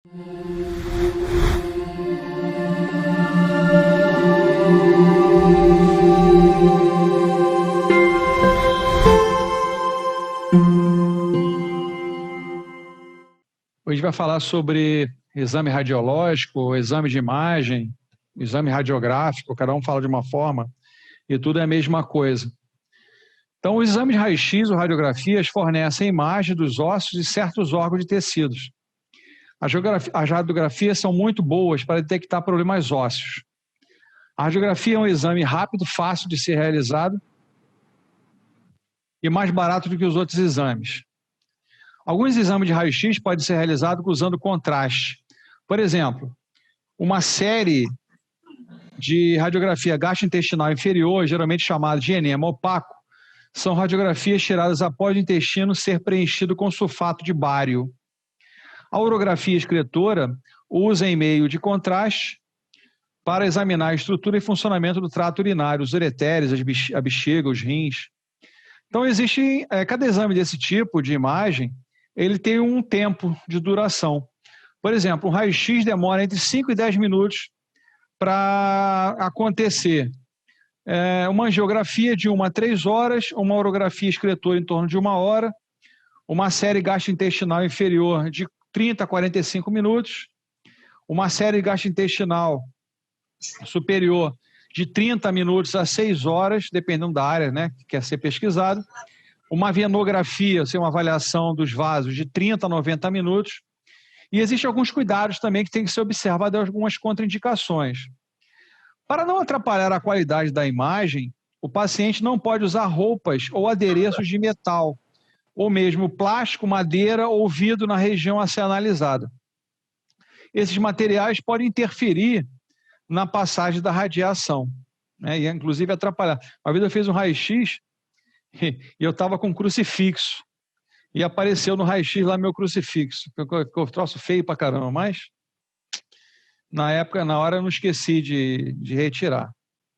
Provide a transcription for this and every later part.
Hoje vai falar sobre exame radiológico, exame de imagem, exame radiográfico, cada um fala de uma forma e tudo é a mesma coisa. Então, os exames de raio-x ou radiografias fornecem imagem dos ossos e certos órgãos de tecidos. As radiografias são muito boas para detectar problemas ósseos. A radiografia é um exame rápido, fácil de ser realizado e mais barato do que os outros exames. Alguns exames de raio-x podem ser realizados usando contraste. Por exemplo, uma série de radiografia gastrointestinal inferior, geralmente chamada de enema opaco, são radiografias tiradas após o intestino ser preenchido com sulfato de bário. A urografia excretora usa em meio de contraste para examinar a estrutura e funcionamento do trato urinário, os ureteres, a bexiga, os rins. Então, existe cada exame desse tipo de imagem, ele tem um tempo de duração. Por exemplo, um raio-x demora entre 5 e 10 minutos para acontecer. Uma angiografia de 1 a 3 horas, uma urografia excretora em torno de 1 hora, uma série gastrointestinal inferior de 30 a 45 minutos, uma série gastrointestinal superior de 30 minutos a 6 horas, dependendo da área, né, que quer ser pesquisado, uma venografia, uma avaliação dos vasos de 30 a 90 minutos, e existem alguns cuidados também que tem que ser observado, algumas contraindicações. Para não atrapalhar a qualidade da imagem, o paciente não pode usar roupas ou adereços de metal, ou mesmo plástico, madeira ou vidro na região a ser analisada. Esses materiais podem interferir na passagem da radiação, né, e inclusive atrapalhar. Uma vez eu fiz um raio-x e eu estava com um crucifixo, e apareceu no raio-x lá meu crucifixo, ficou um troço feio pra caramba, mas na época, na hora eu não esqueci de retirar.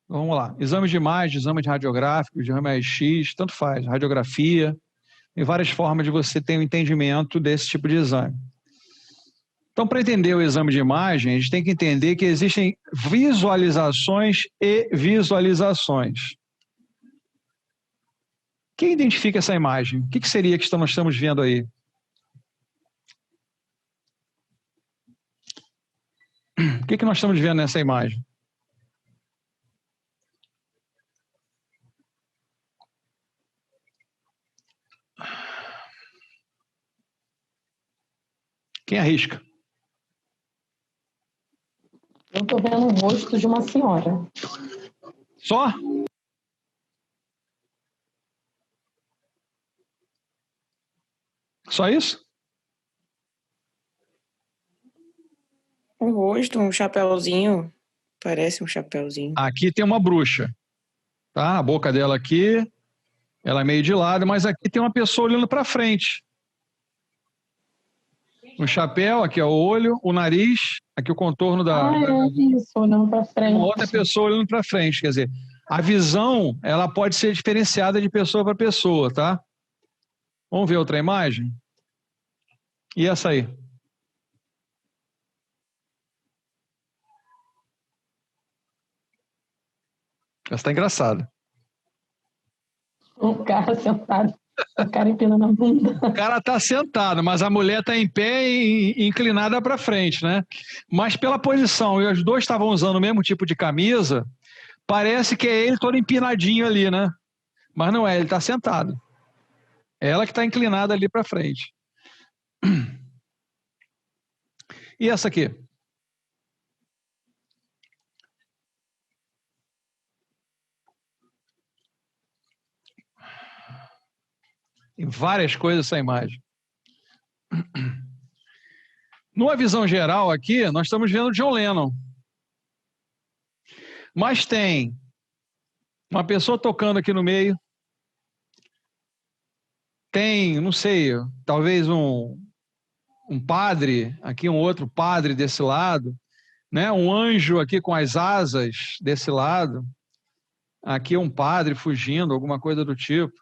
Então, vamos lá, exame de imagem, exame de radiográfico, exame de raio-x, tanto faz, radiografia, tem várias formas de você ter um entendimento desse tipo de exame. Então, para entender o exame de imagem, a gente tem que entender que existem visualizações e visualizações. Quem identifica essa imagem? O que seria que nós estamos vendo aí? O que nós estamos vendo nessa imagem? Quem arrisca? Eu estou vendo o rosto de uma senhora. Só? Só isso? Um rosto, um chapéuzinho. Parece um chapéuzinho. Aqui tem uma bruxa. Tá? A boca dela aqui, ela é meio de lado, mas aqui tem uma pessoa olhando para frente. O chapéu, aqui é o olho, o nariz, aqui o contorno da... Isso, olhando para frente. Uma outra pessoa olhando para frente, quer dizer, a visão, ela pode ser diferenciada de pessoa para pessoa, tá? Vamos ver outra imagem? E essa aí? Essa está engraçada. O cara sentado, o cara empinando a bunda. O cara está sentado, mas a mulher está em pé e inclinada para frente, né? Mas pela posição, e os dois estavam usando o mesmo tipo de camisa, parece que é ele todo empinadinho ali, né? Mas não é, ele está sentado. É ela que está inclinada ali para frente. E essa aqui? Tem várias coisas essa imagem. Numa visão geral aqui, nós estamos vendo John Lennon. Mas tem uma pessoa tocando aqui no meio. Tem, não sei, talvez um padre, aqui um outro padre desse lado, né? Um anjo aqui com as asas desse lado. Aqui um padre fugindo, alguma coisa do tipo.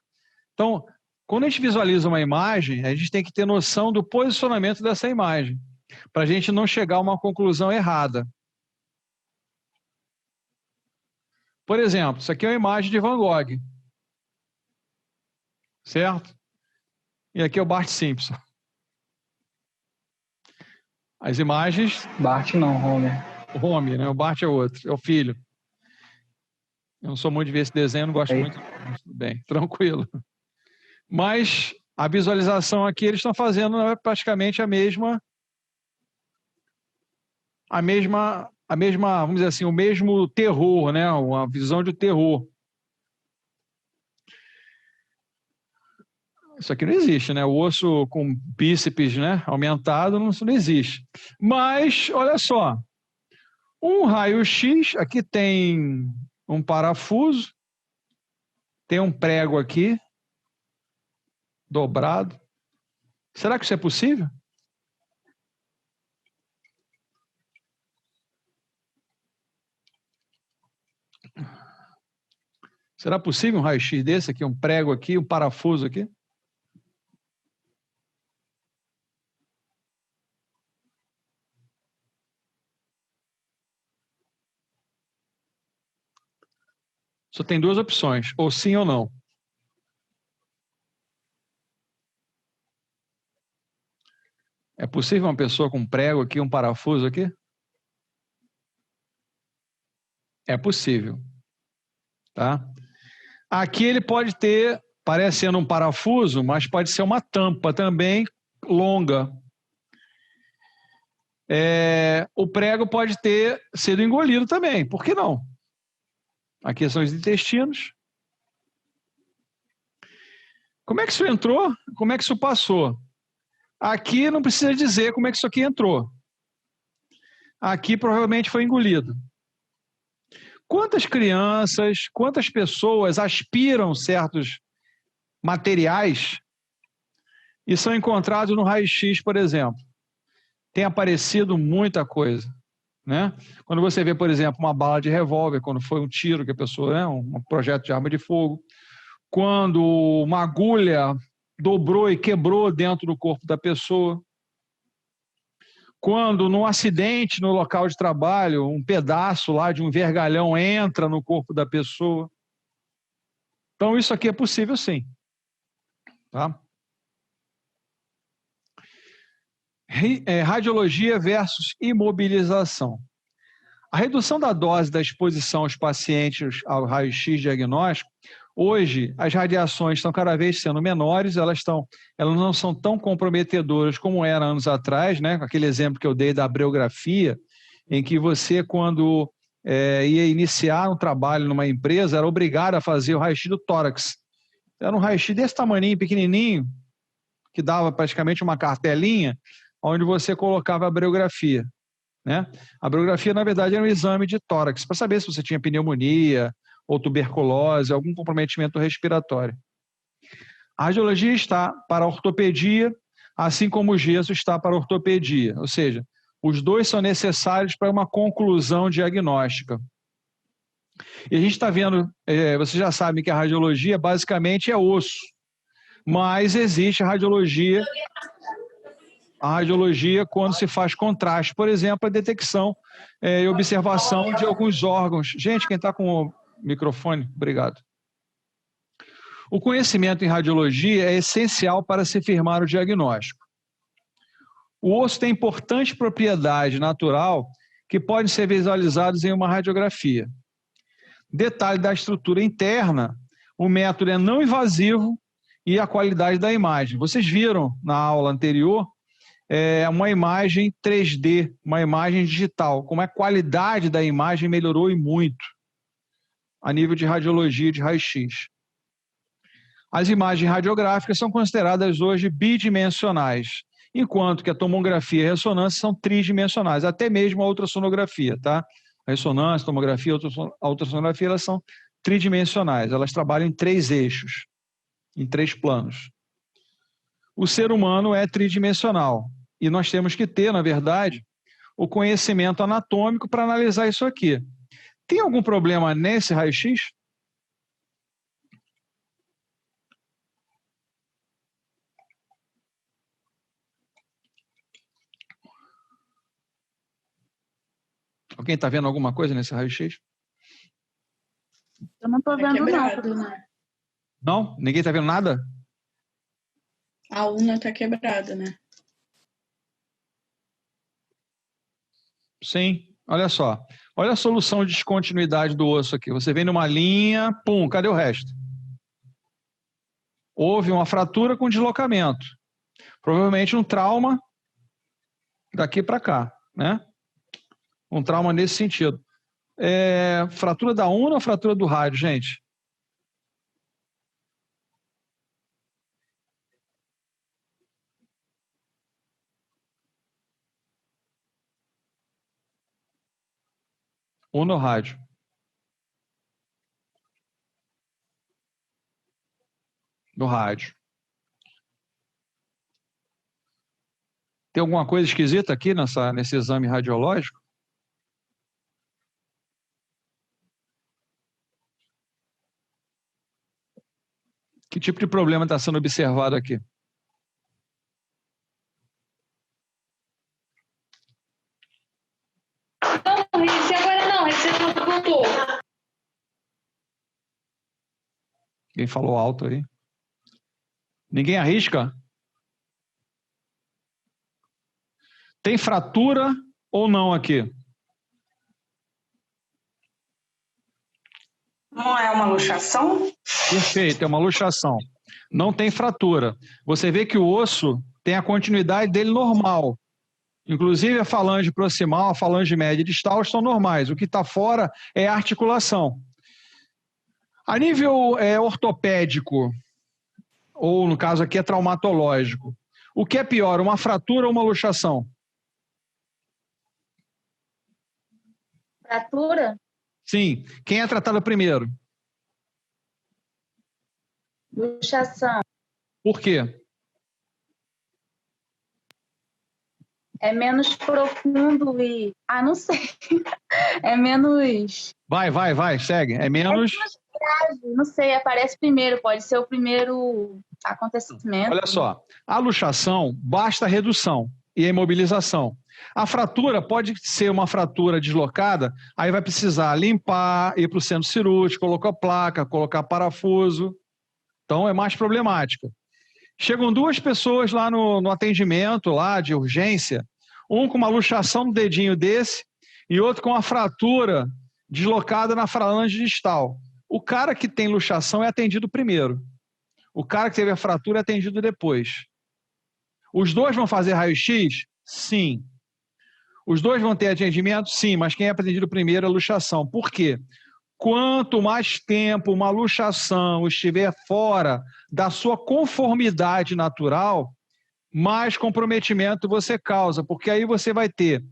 Então, quando a gente visualiza uma imagem, a gente tem que ter noção do posicionamento dessa imagem. para a gente não chegar a uma conclusão errada. Por exemplo, isso aqui é uma imagem de Van Gogh, certo? E aqui é o Bart Simpson. As imagens... Bart não, Homer. O Homer, né? O Bart é outro, é o filho. Eu não sou muito de ver esse desenho, não gosto muito. Tudo bem, tranquilo. Mas a visualização aqui, eles estão fazendo praticamente a mesma, vamos dizer assim, o mesmo terror, né? Uma visão de terror. Isso aqui não existe, né? O osso com bíceps, né, aumentado, isso não existe. Mas, olha só, um raio-x, aqui tem um parafuso, tem um prego aqui, dobrado. Será que isso é possível? Será possível um raio-x desse aqui, um prego aqui, um parafuso aqui? Só tem duas opções, ou sim ou não. É possível uma pessoa com um prego aqui, um parafuso aqui? É possível, tá? Aqui ele pode ter, parecendo um parafuso, mas pode ser uma tampa também longa. O prego pode ter sido engolido também, por que não? Aqui são os intestinos. Como é que isso entrou? Como é que isso passou? Aqui não precisa dizer como é que isso aqui entrou. Aqui provavelmente foi engolido. Quantas crianças, quantas pessoas aspiram certos materiais e são encontrados no raio-x, por exemplo? Tem aparecido muita coisa, né? Quando você vê, por exemplo, uma bala de revólver, quando foi um tiro que a pessoa, né, um projeto de arma de fogo, quando uma agulha dobrou e quebrou dentro do corpo da pessoa, quando num acidente no local de trabalho, um pedaço lá de um vergalhão entra no corpo da pessoa. Então isso aqui é possível sim, tá? Radiologia versus imobilização. A redução da dose da exposição aos pacientes ao raio-x diagnóstico, hoje as radiações estão cada vez sendo menores, elas não são tão comprometedoras como eram anos atrás, né? Aquele exemplo que eu dei da abreugrafia, em que você, quando ia iniciar um trabalho numa empresa, era obrigado a fazer o raio-x do tórax. Era um raio-x desse tamaninho, pequenininho, que dava praticamente uma cartelinha, onde você colocava a abreugrafia, né? A abreugrafia, na verdade, era um exame de tórax, para saber se você tinha pneumonia ou tuberculose, algum comprometimento respiratório. A radiologia está para a ortopedia, assim como o gesso está para a ortopedia, ou seja, os dois são necessários para uma conclusão diagnóstica. E a gente está vendo, vocês já sabem que a radiologia basicamente é osso, mas existe a radiologia quando se faz contraste, por exemplo, a detecção e observação de alguns órgãos. Gente, quem está com o microfone, obrigado. O conhecimento em radiologia é essencial para se firmar o diagnóstico. O osso tem importante propriedade natural que podem ser visualizados em uma radiografia. Detalhe da estrutura interna, o método é não invasivo e a qualidade da imagem. Vocês viram na aula anterior uma imagem 3D, uma imagem digital, como a qualidade da imagem melhorou e muito a nível de radiologia de raio-x. As imagens radiográficas são consideradas hoje bidimensionais, enquanto que a tomografia e a ressonância são tridimensionais, até mesmo a ultrassonografia, tá? A ressonância, a tomografia, a ultrassonografia, elas são tridimensionais, elas trabalham em 3 eixos, em 3 planos. O ser humano é tridimensional e nós temos que ter, na verdade, o conhecimento anatômico para analisar isso aqui. Tem algum problema nesse raio-x? Alguém está vendo alguma coisa nesse raio-x? Eu não estou vendo não, quebrado. Bruno. Não? Ninguém está vendo nada? A urna está quebrada, né? Sim. Olha só. Olha a solução de descontinuidade do osso aqui. Você vem numa linha, pum, cadê o resto? Houve uma fratura com deslocamento. Provavelmente um trauma daqui para cá, né? Um trauma nesse sentido. Fratura da una ou fratura do rádio, gente? Ou no rádio? No rádio. Tem alguma coisa esquisita aqui nesse exame radiológico? Que tipo de problema está sendo observado aqui? Não, esse agora não, esse não voltou. Quem falou alto aí? Ninguém arrisca? Tem fratura ou não aqui? Não é uma luxação? Perfeito, é uma luxação. Não tem fratura. Você vê que o osso tem a continuidade dele normal. Inclusive a falange proximal, a falange média e distal estão normais. O que está fora é a articulação. A nível ortopédico, ou no caso aqui é traumatológico, o que é pior, uma fratura ou uma luxação? Fratura? Sim. Quem é tratado primeiro? Luxação. Por quê? É menos profundo e... Ah, não sei. É menos... Vai, segue. É menos... Não sei, aparece primeiro. Pode ser o primeiro acontecimento. Olha só, a luxação basta a redução e a imobilização. A fratura pode ser uma fratura deslocada, aí vai precisar limpar, ir para o centro cirúrgico, colocar placa, colocar parafuso. Então é mais problemática. Chegam duas pessoas lá no atendimento lá de urgência, um com uma luxação no dedinho desse e outro com uma fratura deslocada na falange distal. O cara que tem luxação é atendido primeiro. O cara que teve a fratura é atendido depois. Os dois vão fazer raio-x? Sim. Os dois vão ter atendimento? Sim, mas quem é atendido primeiro é a luxação. Por quê? Quanto mais tempo uma luxação estiver fora da sua conformidade natural, mais comprometimento você causa, porque aí você vai ter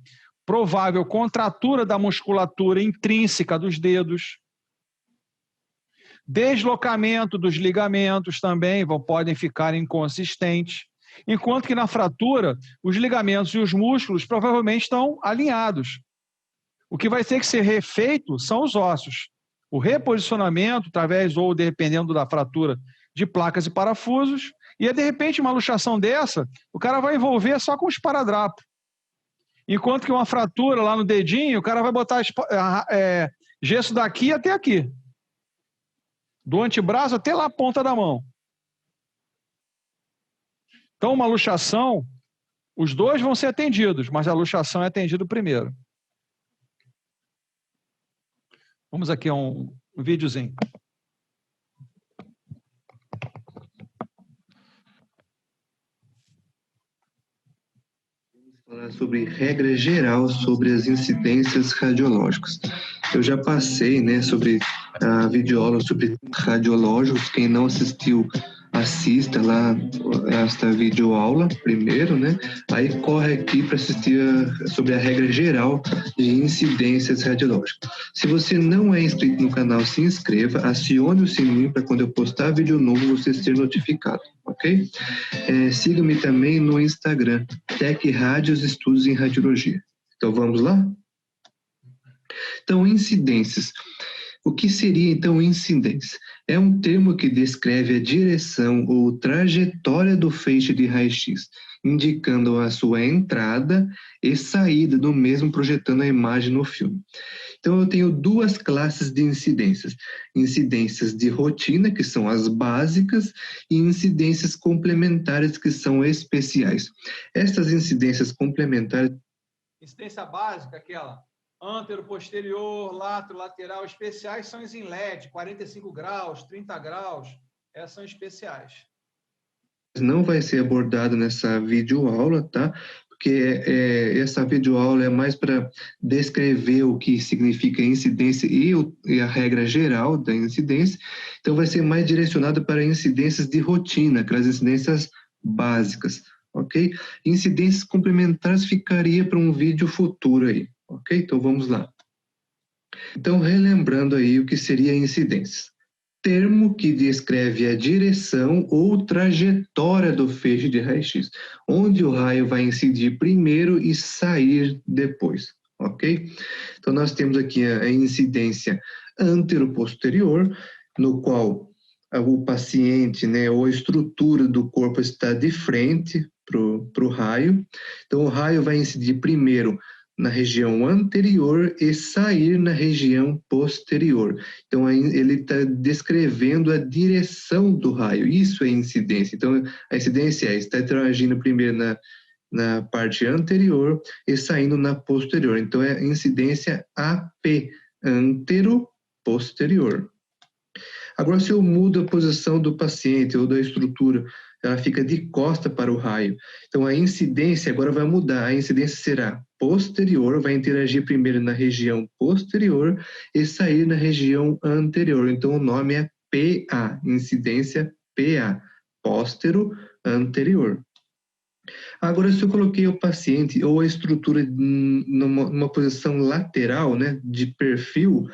provável contratura da musculatura intrínseca dos dedos, deslocamento dos ligamentos também podem ficar inconsistentes, enquanto que na fratura, os ligamentos e os músculos provavelmente estão alinhados. O que vai ter que ser refeito são os ossos. O reposicionamento, através ou dependendo da fratura, de placas e parafusos, e de repente uma luxação dessa, o cara vai envolver só com os esparadrapo. Enquanto que uma fratura lá no dedinho, o cara vai botar gesso daqui até aqui. Do antebraço até lá a ponta da mão. Então, uma luxação, os dois vão ser atendidos, mas a luxação é atendida primeiro. Vamos aqui a um videozinho. Falar sobre regra geral sobre as incidências radiológicas. Eu já passei, né, sobre a videoaula sobre radiológicos. Quem não assistiu, assista lá esta videoaula primeiro, né? Aí corre aqui para assistir sobre a regra geral de incidências radiológicas. Se você não é inscrito no canal, se inscreva, acione o sininho para quando eu postar vídeo novo você ser notificado, ok? Siga-me também no Instagram, Tec Rádios Estudos em Radiologia. Então vamos lá? Então, incidências. O que seria, então, incidência? É um termo que descreve a direção ou trajetória do feixe de raio-x, indicando a sua entrada e saída do mesmo, projetando a imagem no filme. Então, eu tenho duas classes de incidências. Incidências de rotina, que são as básicas, e incidências complementares, que são especiais. Essas incidências complementares... Incidência básica, aquela antero, posterior, lateral. Especiais são as em LED, 45 graus, 30 graus. Essas são especiais. Não vai ser abordado nessa videoaula, tá? Porque essa videoaula é mais para descrever o que significa incidência e a regra geral da incidência. Então, vai ser mais direcionado para incidências de rotina, aquelas incidências básicas, ok? Incidências complementares ficaria para um vídeo futuro aí, ok? Então, vamos lá. Então, relembrando aí o que seria incidência. Termo que descreve a direção ou trajetória do feixe de raio-x, onde o raio vai incidir primeiro e sair depois, ok? Então, nós temos aqui a incidência antero-posterior, no qual o paciente, né, ou a estrutura do corpo está de frente para o raio. Então, o raio vai incidir primeiro na região anterior e sair na região posterior. Então, ele está descrevendo a direção do raio. Isso é incidência. Então, a incidência está interagindo primeiro na parte anterior e saindo na posterior. Então, é incidência AP, antero-posterior. Agora, se eu mudo a posição do paciente ou da estrutura, ela fica de costa para o raio. Então, a incidência agora vai mudar. A incidência será posterior, vai interagir primeiro na região posterior e sair na região anterior. Então, o nome é PA, incidência PA, póstero anterior. Agora, se eu coloquei o paciente ou a estrutura numa posição lateral, né, de perfil,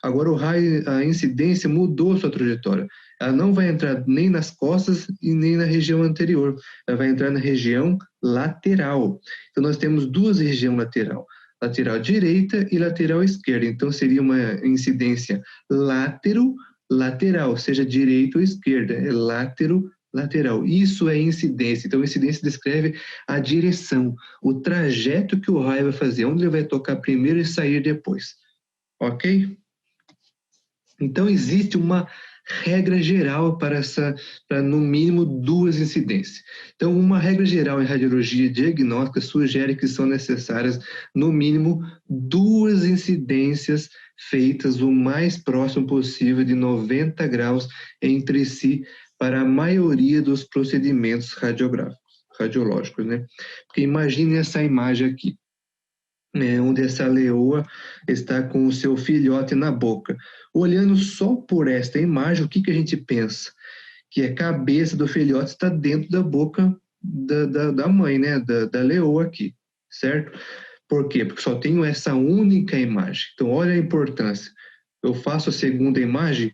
agora o raio, a incidência mudou sua trajetória. Ela não vai entrar nem nas costas e nem na região anterior. Ela vai entrar na região lateral. Então, nós temos duas regiões lateral. Lateral direita e lateral esquerda. Então, seria uma incidência látero-lateral, seja direita ou esquerda. É látero-lateral. Isso é incidência. Então, a incidência descreve a direção, o trajeto que o raio vai fazer, onde ele vai tocar primeiro e sair depois. Ok? Então, existe uma regra geral para no mínimo duas incidências. Então, uma regra geral em radiologia diagnóstica sugere que são necessárias no mínimo duas incidências feitas o mais próximo possível de 90 graus entre si para a maioria dos procedimentos radiológicos, né? Porque imagine essa imagem aqui, né, onde essa leoa está com o seu filhote na boca. Olhando só por esta imagem, o que a gente pensa? Que a cabeça do filhote está dentro da boca da mãe, né, da leoa aqui, certo? Por quê? Porque só tenho essa única imagem. Então, olha a importância. Eu faço a segunda imagem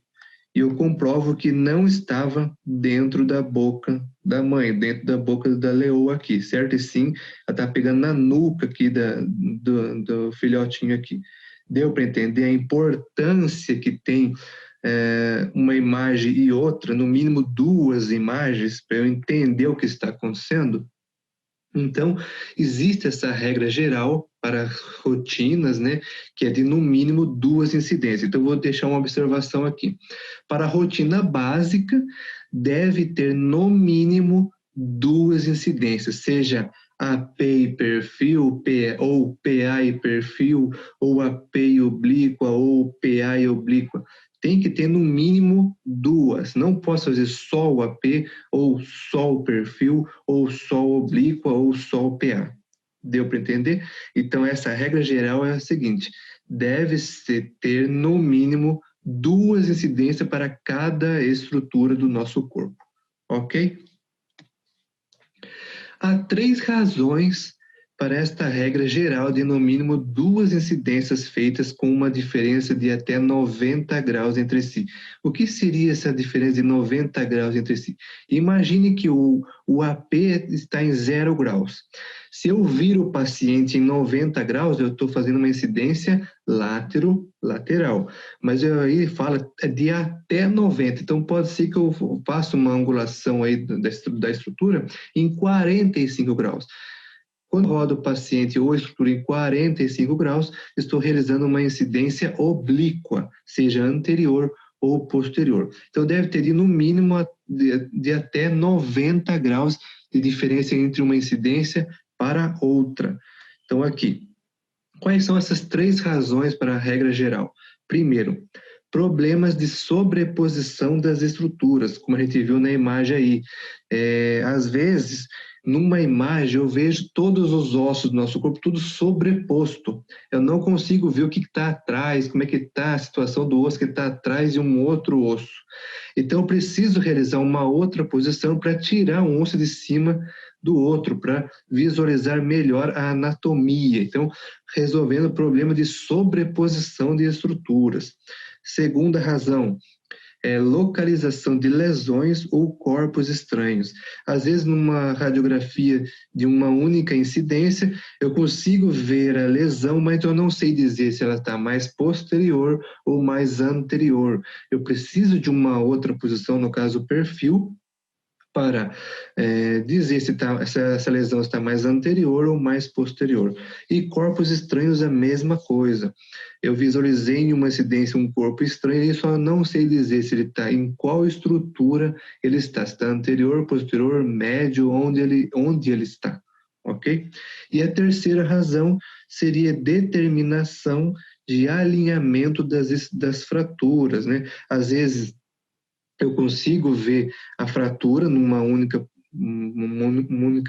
e eu comprovo que não estava dentro da boca da mãe, dentro da boca da leoa aqui, certo? E sim, ela está pegando na nuca aqui do filhotinho aqui. Deu para entender a importância que tem uma imagem e outra, no mínimo duas imagens, para eu entender o que está acontecendo? Então, existe essa regra geral para rotinas, né, que é de no mínimo duas incidências. Então, eu vou deixar uma observação aqui. Para a rotina básica, deve ter no mínimo duas incidências, seja AP e perfil, ou PA e perfil, ou AP e oblíqua, ou PA e oblíqua. Tem que ter no mínimo duas. Não posso fazer só o AP, ou só o perfil, ou só o oblíqua, ou só o PA. Deu para entender? Então, essa regra geral é a seguinte: deve-se ter no mínimo duas incidências para cada estrutura do nosso corpo. Ok? Há 3 razões para esta regra geral de no mínimo duas incidências feitas com uma diferença de até 90 graus entre si. O que seria essa diferença de 90 graus entre si? Imagine que o AP está em 0 graus. Se eu viro o paciente em 90 graus, eu estou fazendo uma incidência lateral. Mas aí fala de até 90. Então, pode ser que eu faça uma angulação aí da estrutura em 45 graus. Quando rodo o paciente ou a estrutura em 45 graus, estou realizando uma incidência oblíqua, seja anterior ou posterior. Então, deve ter no mínimo de até 90 graus de diferença entre uma incidência para outra. Então, aqui, quais são essas 3 razões para a regra geral? Primeiro, problemas de sobreposição das estruturas, como a gente viu na imagem aí. Às vezes, numa imagem, eu vejo todos os ossos do nosso corpo, tudo sobreposto. Eu não consigo ver o que está atrás, como é que está a situação do osso que está atrás de um outro osso. Então, eu preciso realizar uma outra posição para tirar um osso de cima do outro, para visualizar melhor a anatomia. Então, resolvendo o problema de sobreposição de estruturas. Segunda razão, localização de lesões ou corpos estranhos. Às vezes, numa radiografia de uma única incidência, eu consigo ver a lesão, mas eu não sei dizer se ela está mais posterior ou mais anterior. Eu preciso de uma outra posição, no caso, o perfil, para dizer se essa lesão está mais anterior ou mais posterior. E corpos estranhos, a mesma coisa. Eu visualizei em uma incidência um corpo estranho e só não sei dizer se ele está em qual estrutura ele está. Se está anterior, posterior, médio, onde ele está. Ok? E a terceira razão seria determinação de alinhamento das fraturas, né? Às vezes, eu consigo ver a fratura numa única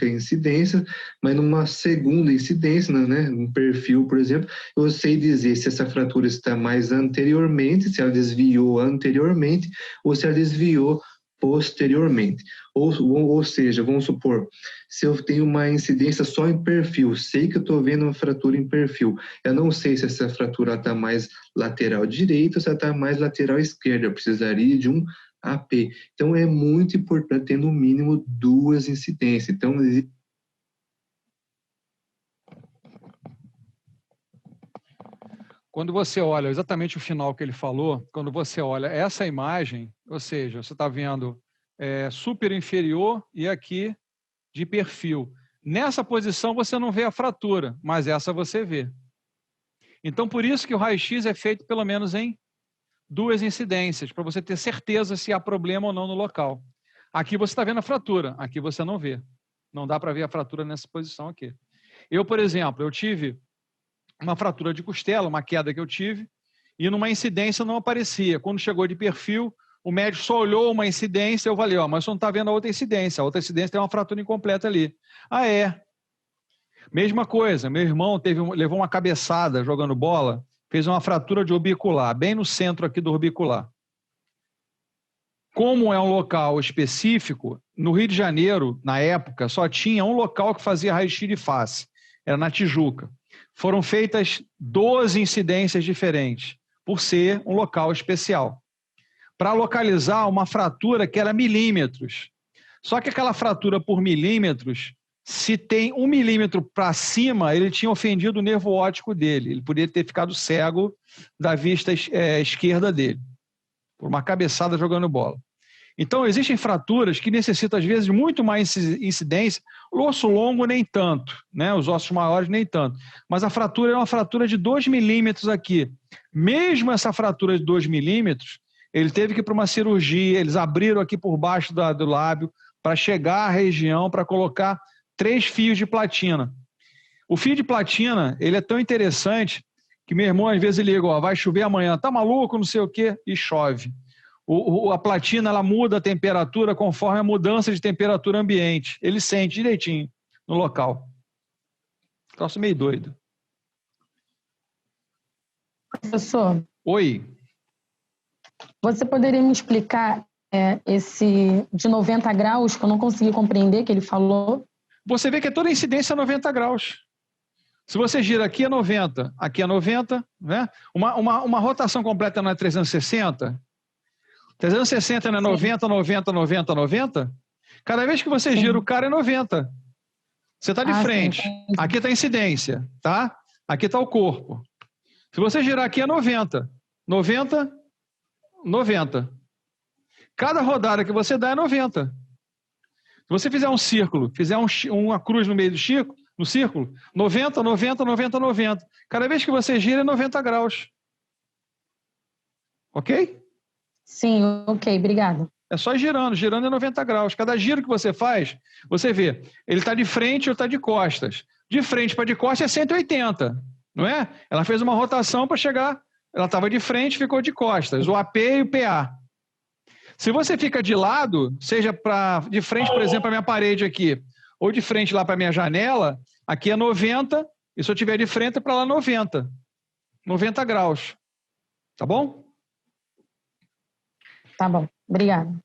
incidência, mas numa segunda incidência, né, um perfil, por exemplo, eu sei dizer se essa fratura está mais anteriormente, se ela desviou anteriormente, ou se ela desviou posteriormente. Ou seja, vamos supor, se eu tenho uma incidência só em perfil, sei que eu estou vendo uma fratura em perfil, eu não sei se essa fratura está mais lateral direita ou se ela está mais lateral esquerda, eu precisaria de um AP. Então, é muito importante ter no mínimo 2 incidências. Então, quando você olha exatamente o final que ele falou, quando você olha essa imagem, ou seja, você está vendo super inferior e aqui de perfil. Nessa posição você não vê a fratura, mas essa você vê. Então, por isso que o raio-x é feito pelo menos em 2 incidências, para você ter certeza se há problema ou não no local. Aqui você está vendo a fratura, aqui você não vê. Não dá para ver a fratura nessa posição aqui. Eu, por exemplo, eu tive uma fratura de costela, uma queda que eu tive, e numa incidência não aparecia. Quando chegou de perfil, o médico só olhou uma incidência, eu falei, mas você não está vendo a outra incidência tem uma fratura incompleta ali. Ah, é. Mesma coisa, meu irmão levou uma cabeçada jogando bola, fez uma fratura de orbicular, bem no centro aqui do orbicular. Como é um local específico, no Rio de Janeiro, na época, só tinha um local que fazia raio-x de face, era na Tijuca. Foram feitas 12 incidências diferentes, por ser um local especial, para localizar uma fratura que era milímetros. Só que aquela fratura por milímetros, se tem 1 milímetro para cima, ele tinha ofendido o nervo óptico dele. Ele poderia ter ficado cego da vista esquerda dele, por uma cabeçada jogando bola. Então, existem fraturas que necessitam, às vezes, muito mais incidência. O osso longo, nem tanto, né? Os ossos maiores, nem tanto. Mas a fratura é uma fratura de 2 milímetros aqui. Mesmo essa fratura de 2 milímetros, ele teve que ir para uma cirurgia, eles abriram aqui por baixo do lábio para chegar à região, para colocar 3 fios de platina. O fio de platina, ele é tão interessante que meu irmão às vezes liga, vai chover amanhã, tá maluco, não sei o quê, e chove. A platina, ela muda a temperatura conforme a mudança de temperatura ambiente. Ele sente direitinho no local. Troço meio doido. Professor. Oi. Você poderia me explicar esse de 90 graus, que eu não consegui compreender, que ele falou? Você vê que é toda incidência 90 graus. Se você gira aqui é 90, aqui é 90, né? Uma rotação completa não é 360? 360 não é 90, 90, 90, 90? Cada vez que você gira o cara é 90. Você está de frente. Sim, Aqui está a incidência, tá? Aqui está o corpo. Se você girar aqui é 90. 90, 90. Cada rodada que você dá é 90. Se você fizer um círculo, fizer uma cruz no meio no círculo, 90, 90, 90, 90. Cada vez que você gira é 90 graus. Ok? Sim, ok, obrigada. É só ir girando é 90 graus. Cada giro que você faz, você vê, ele está de frente ou está de costas. De frente para de costas é 180, não é? Ela fez uma rotação para chegar, ela estava de frente, ficou de costas, o AP e o PA. Se você fica de lado, seja de frente, por exemplo, a minha parede aqui, ou de frente lá para a minha janela, aqui é 90, e se eu estiver de frente é para lá 90. 90 graus. Tá bom? Tá bom, obrigada.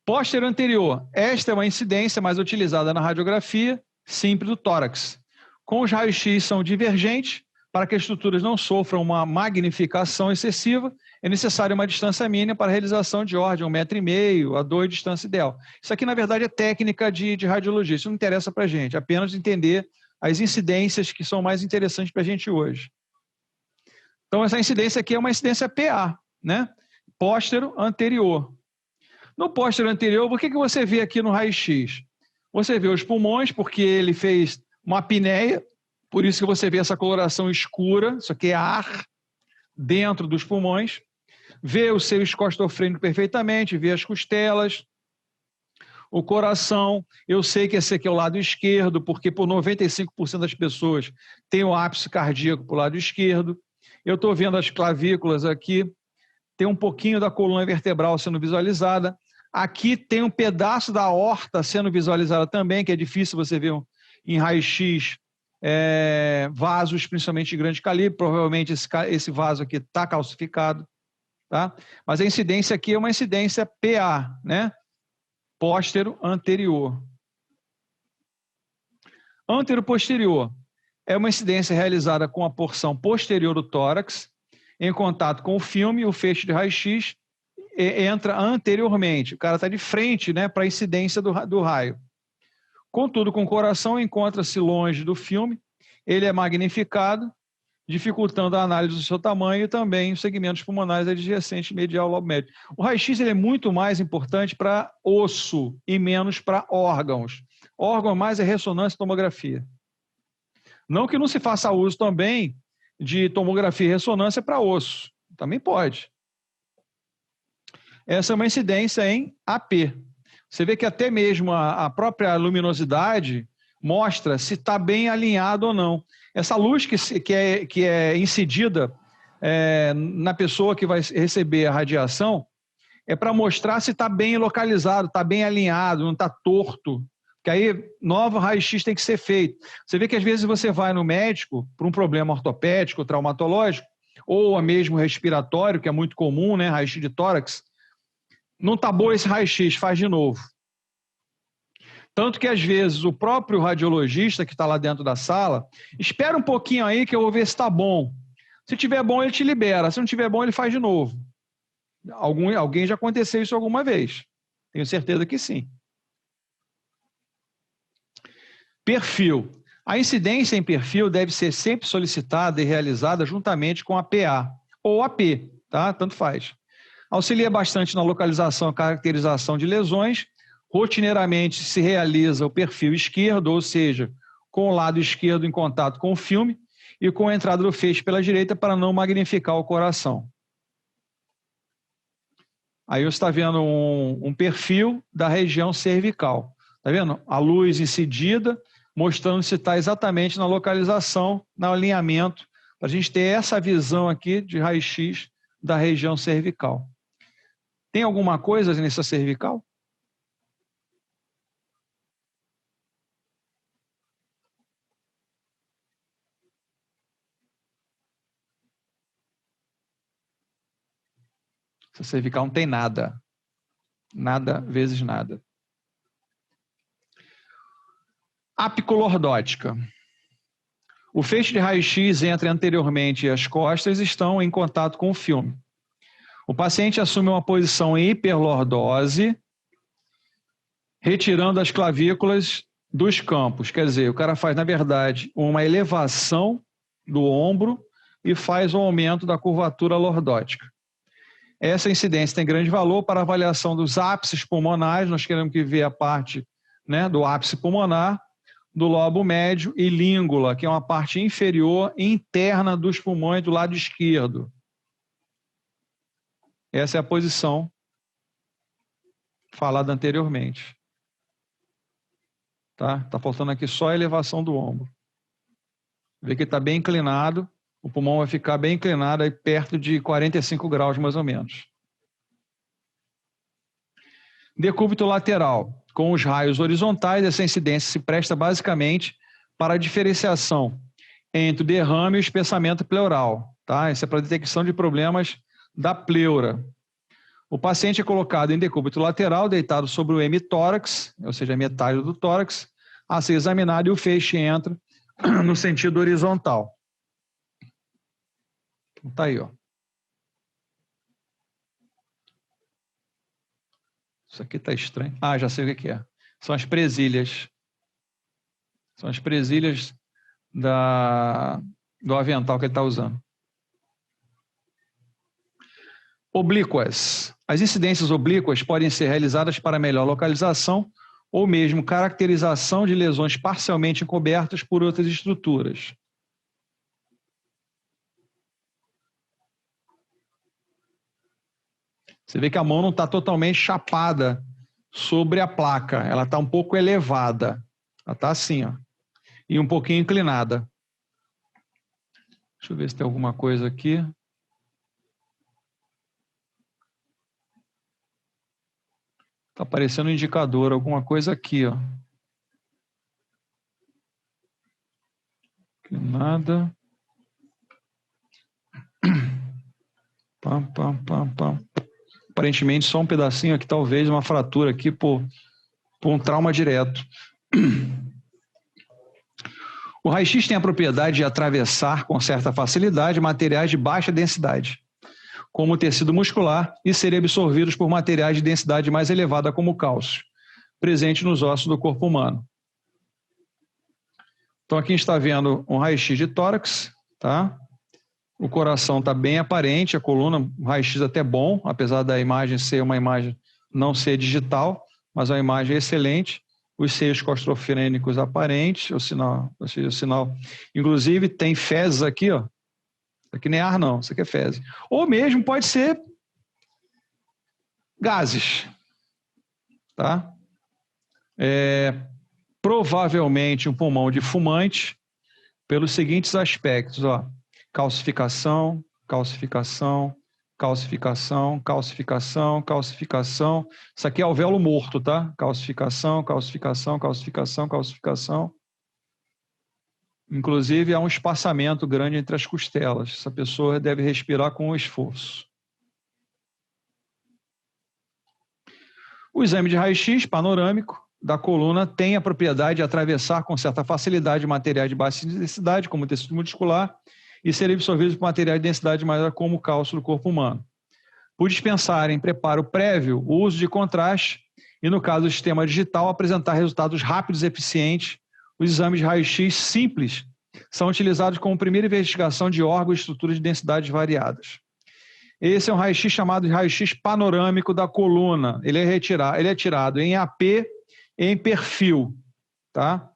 Póstero anterior. Esta é uma incidência mais utilizada na radiografia simples do tórax. Com os raios-x são divergentes, para que as estruturas não sofram uma magnificação excessiva, é necessária uma distância mínima para a realização de ordem 1,5 m a 2 de distância ideal. Isso aqui, na verdade, é técnica de radiologia. Isso não interessa para a gente, apenas entender as incidências que são mais interessantes para a gente hoje. Então, essa incidência aqui é uma incidência PA, né? Póstero anterior. No póstero anterior, o que você vê aqui no raio-x? Você vê os pulmões, porque ele fez uma apneia, por isso que você vê essa coloração escura, isso aqui é ar dentro dos pulmões. Vê o seu escostofrênico perfeitamente, vê as costelas, o coração. Eu sei que esse aqui é o lado esquerdo, porque por 95% das pessoas tem o ápice cardíaco para o lado esquerdo. Eu estou vendo as clavículas aqui, tem um pouquinho da coluna vertebral sendo visualizada. Aqui tem um pedaço da aorta sendo visualizada também, que é difícil você ver em raio-x vasos, principalmente de grande calibre. Provavelmente esse vaso aqui está calcificado, tá? Mas a incidência aqui é uma incidência PA, né? Póstero anterior. Antero-posterior é uma incidência realizada com a porção posterior do tórax, em contato com o filme, o feixe de raio-x entra anteriormente. O cara está de frente, né, para a incidência do raio. Contudo, com o coração encontra-se longe do filme, ele é magnificado, dificultando a análise do seu tamanho e também os segmentos pulmonares adjacentes medial ao lobo médio. O raio-x ele é muito mais importante para osso e menos para órgãos. Órgão mais é ressonância e tomografia. Não que não se faça uso também de tomografia e ressonância para osso. Também pode. Essa é uma incidência em AP. Você vê que até mesmo a própria luminosidade mostra se está bem alinhado ou não. Essa luz que é incidida na pessoa que vai receber a radiação é para mostrar se está bem localizado, está bem alinhado, não está torto. Que aí, novo raio-x tem que ser feito. Você vê que às vezes você vai no médico por um problema ortopédico, traumatológico, ou mesmo respiratório, que é muito comum, né? Raio-x de tórax. Não está bom esse raio-x, faz de novo. Tanto que às vezes o próprio radiologista que está lá dentro da sala, espera um pouquinho aí que eu vou ver se está bom. Se tiver bom, ele te libera. Se não tiver bom, ele faz de novo. Alguém já aconteceu isso alguma vez. Tenho certeza que sim. Perfil. A incidência em perfil deve ser sempre solicitada e realizada juntamente com a PA ou AP, tá? Tanto faz. Auxilia bastante na localização e caracterização de lesões. Rotineiramente se realiza o perfil esquerdo, ou seja, com o lado esquerdo em contato com o filme e com a entrada do feixe pela direita para não magnificar o coração. Aí você está vendo um perfil da região cervical. Está vendo? A luz incidida, mostrando se está exatamente na localização, no alinhamento, para a gente ter essa visão aqui de raio-x da região cervical. Tem alguma coisa nessa cervical? Essa cervical não tem nada. Nada vezes nada. Apicolordótica. O feixe de raio-x entre anteriormente e as costas estão em contato com o filme. O paciente assume uma posição em hiperlordose, retirando as clavículas dos campos. Quer dizer, o cara faz, na verdade, uma elevação do ombro e faz um aumento da curvatura lordótica. Essa incidência tem grande valor para a avaliação dos ápices pulmonares. Nós queremos que ver a parte, né, do ápice pulmonar, do lobo médio e língula, que é uma parte inferior interna dos pulmões do lado esquerdo. Essa é a posição falada anteriormente. Tá faltando aqui só a elevação do ombro. Vê que está bem inclinado, o pulmão vai ficar bem inclinado aí perto de 45 graus mais ou menos. Decúbito lateral. Com os raios horizontais, essa incidência se presta basicamente para a diferenciação entre o derrame e o espessamento pleural. Tá? Isso é para detecção de problemas da pleura. O paciente é colocado em decúbito lateral, deitado sobre o hemitórax, ou seja, a metade do tórax, a ser examinado e o feixe entra no sentido horizontal. Tá aí, ó. Isso aqui tá estranho. Ah, já sei o que é. São as presilhas. São as presilhas do avental que ele está usando. Oblíquas. As incidências oblíquas podem ser realizadas para melhor localização ou mesmo caracterização de lesões parcialmente encobertas por outras estruturas. Você vê que a mão não está totalmente chapada sobre a placa, ela está um pouco elevada. Ela está assim, ó, e um pouquinho inclinada. Deixa eu ver se tem alguma coisa aqui. Está aparecendo um indicador, alguma coisa aqui, ó. Inclinada. Pam, pam, pam, pam. Aparentemente só um pedacinho aqui, talvez uma fratura aqui por um trauma direto. O raio-x tem a propriedade de atravessar com certa facilidade materiais de baixa densidade, como o tecido muscular, e serem absorvidos por materiais de densidade mais elevada, como o cálcio, presente nos ossos do corpo humano. Então aqui a gente está vendo um raio-x de tórax, tá? O coração está bem aparente, a coluna, o raio-x até bom, apesar da imagem ser uma imagem não ser digital, mas a imagem é excelente. Os seios costrofrênicos aparentes, o sinal, inclusive tem fezes aqui, ó. Isso aqui nem é ar não, isso aqui é fezes. Ou mesmo pode ser gases, tá? Provavelmente um pulmão de fumante, pelos seguintes aspectos, ó. Calcificação, calcificação, calcificação, calcificação, calcificação. Isso aqui é alvéolo morto, tá? Calcificação, calcificação, calcificação, calcificação. Inclusive, há um espaçamento grande entre as costelas. Essa pessoa deve respirar com esforço. O exame de raio-x panorâmico da coluna tem a propriedade de atravessar com certa facilidade materiais de baixa densidade, como o tecido muscular, e serem absorvidos por materiais de densidade maior, como o cálcio do corpo humano. Por dispensar em preparo prévio o uso de contraste e, no caso do sistema digital, apresentar resultados rápidos e eficientes, os exames de raio-x simples são utilizados como primeira investigação de órgãos e estruturas de densidades variadas. Esse é um raio-x chamado de raio-x panorâmico da coluna. Ele é tirado em AP e em perfil, tá?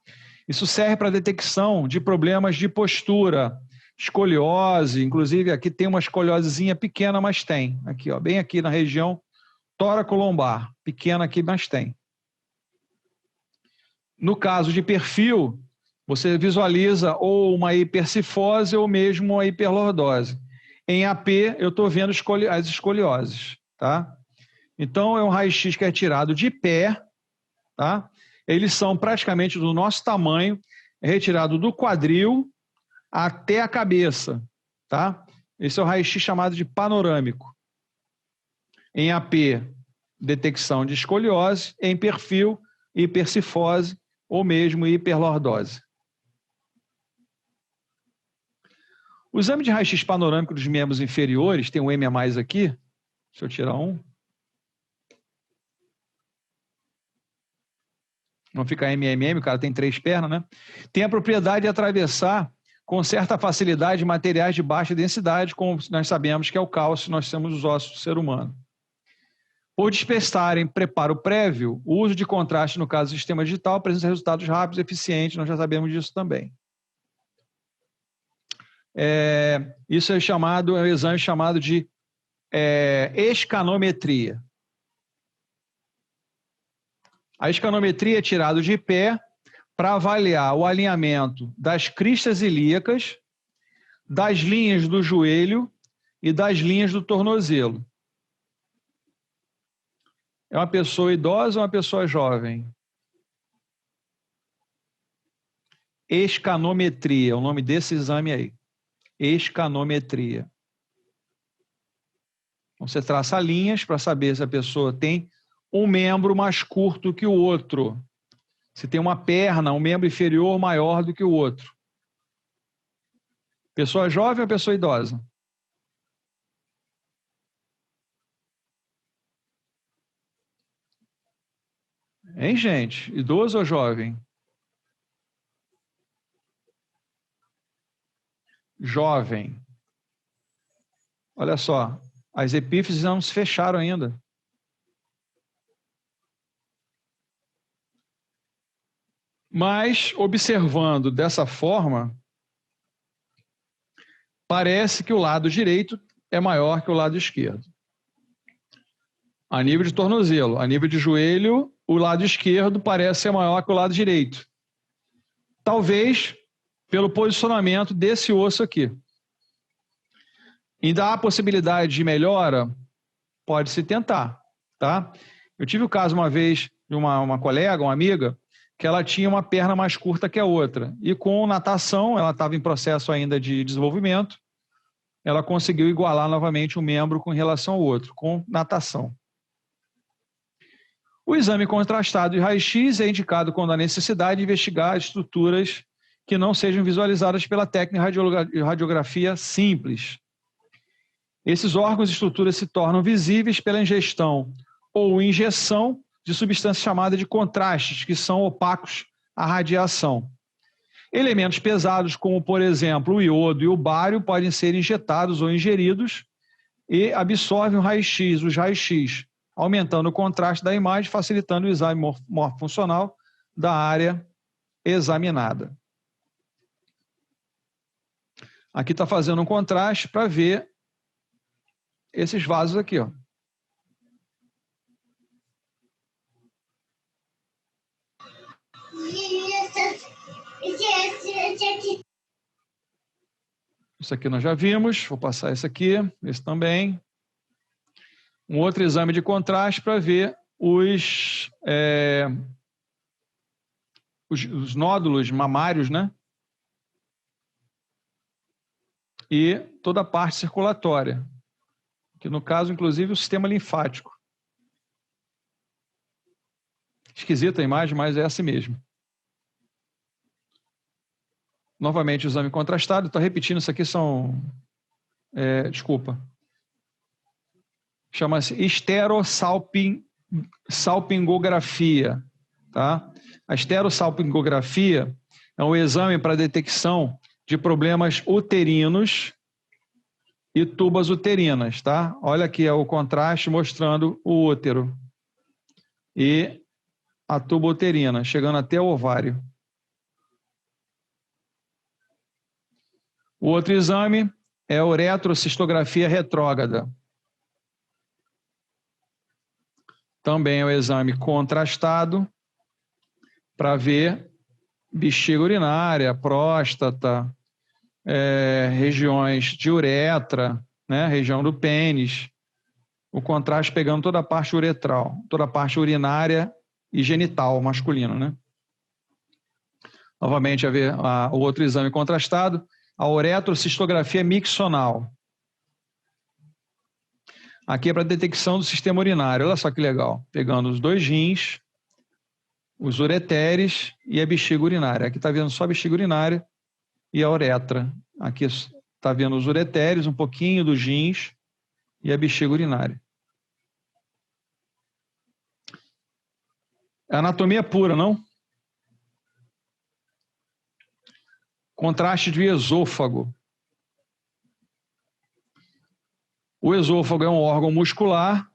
Isso serve para a detecção de problemas de postura, escoliose, inclusive aqui tem uma escoliosezinha pequena, mas tem. Aqui, ó, bem aqui na região tóraco-lombar, pequena aqui, mas tem. No caso de perfil, você visualiza ou uma hipercifose ou mesmo uma hiperlordose. Em AP, eu estou vendo as escolioses, tá? Então, é um raio-x que é tirado de pé, tá? Eles são praticamente do nosso tamanho, é retirado do quadril até a cabeça, tá? Esse é o raio-x chamado de panorâmico. Em AP, detecção de escoliose, em perfil, hipercifose ou mesmo hiperlordose. O exame de raio-x panorâmico dos membros inferiores, tem um M a mais aqui, deixa eu tirar um. não fica MMM, o cara tem 3 pernas, né? Tem a propriedade de atravessar com certa facilidade materiais de baixa densidade, como nós sabemos que é o cálcio, nós temos os ossos do ser humano. Por dispensarem preparo prévio, o uso de contraste, no caso do sistema digital, apresenta resultados rápidos e eficientes, nós já sabemos disso também. Isso é um exame chamado de escanometria. A escanometria é tirada de pé para avaliar o alinhamento das cristas ilíacas, das linhas do joelho e das linhas do tornozelo. É uma pessoa idosa ou uma pessoa jovem? Escanometria, é o nome desse exame aí. Escanometria. Então, você traça linhas para saber se a pessoa tem um membro mais curto que o outro. Se tem uma perna, um membro inferior maior do que o outro. Pessoa jovem ou pessoa idosa? Hein, gente? Idoso ou jovem? Jovem. Olha só, as epífises não se fecharam ainda. Mas, observando dessa forma, parece que o lado direito é maior que o lado esquerdo. A nível de tornozelo, a nível de joelho, o lado esquerdo parece ser maior que o lado direito. Talvez pelo posicionamento desse osso aqui. Ainda há possibilidade de melhora? Pode-se tentar, tá? Eu tive o caso uma vez de uma colega, uma amiga, que ela tinha uma perna mais curta que a outra. E com natação, ela estava em processo ainda de desenvolvimento, ela conseguiu igualar novamente um membro com relação ao outro, com natação. O exame contrastado de raio-x é indicado quando há necessidade de investigar estruturas que não sejam visualizadas pela técnica de radiografia simples. Esses órgãos e estruturas se tornam visíveis pela ingestão ou injeção de substâncias chamadas de contrastes, que são opacos à radiação. Elementos pesados, como, por exemplo, o iodo e o bário, podem ser injetados ou ingeridos e absorvem os raios-x, aumentando o contraste da imagem, facilitando o exame morfofuncional da área examinada. Aqui está fazendo um contraste para ver esses vasos aqui, ó. Isso aqui nós já vimos, vou passar esse aqui, esse também. Um outro exame de contraste para ver os nódulos mamários, né? E toda a parte circulatória, que no caso, inclusive, o sistema linfático. Esquisita a imagem, mas é assim mesmo. Novamente, o exame contrastado. Estou repetindo, isso aqui são... desculpa. Chama-se esterossalpingografia. Tá? A esterossalpingografia é um exame para detecção de problemas uterinos e tubas uterinas. Tá? Olha aqui o contraste mostrando o útero e a tuba uterina, chegando até o ovário. O outro exame é a uretrocistografia retrógrada. Também é um exame contrastado para ver bexiga urinária, próstata, regiões de uretra, né, região do pênis. O contraste pegando toda a parte uretral, toda a parte urinária e genital masculino, né? Novamente, a ver o outro exame contrastado, a uretrocistografia miccional. Aqui é para detecção do sistema urinário. Olha só que legal. Pegando os 2 rins, os ureteres e a bexiga urinária. Aqui está vendo só a bexiga urinária e a uretra. Aqui está vendo os ureteres, um pouquinho dos rins e a bexiga urinária. É anatomia pura, não? Contraste de esôfago. O esôfago é um órgão muscular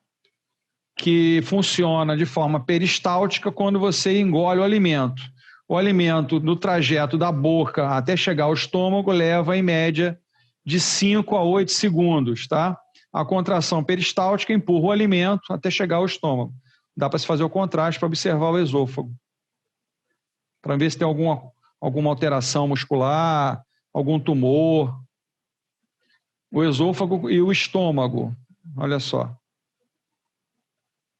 que funciona de forma peristáltica quando você engole o alimento. O alimento, no trajeto da boca até chegar ao estômago, leva, em média, de 5 a 8 segundos, tá? A contração peristáltica empurra o alimento até chegar ao estômago. Dá para se fazer o contraste para observar o esôfago. Para ver se tem alguma alteração muscular, algum tumor. O esôfago e o estômago. Olha só.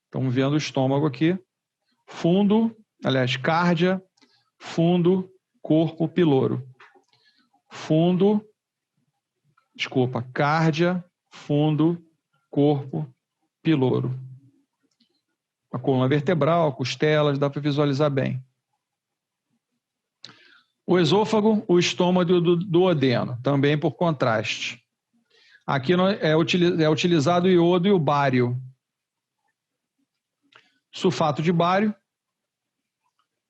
Estamos vendo o estômago aqui. Fundo, aliás, cárdia, fundo, corpo, piloro. Cárdia, fundo, corpo, piloro. A coluna vertebral, costelas, dá para visualizar bem. O esôfago, o estômago e o duodeno, também por contraste. Aqui é utilizado o iodo e o bário. Sulfato de bário,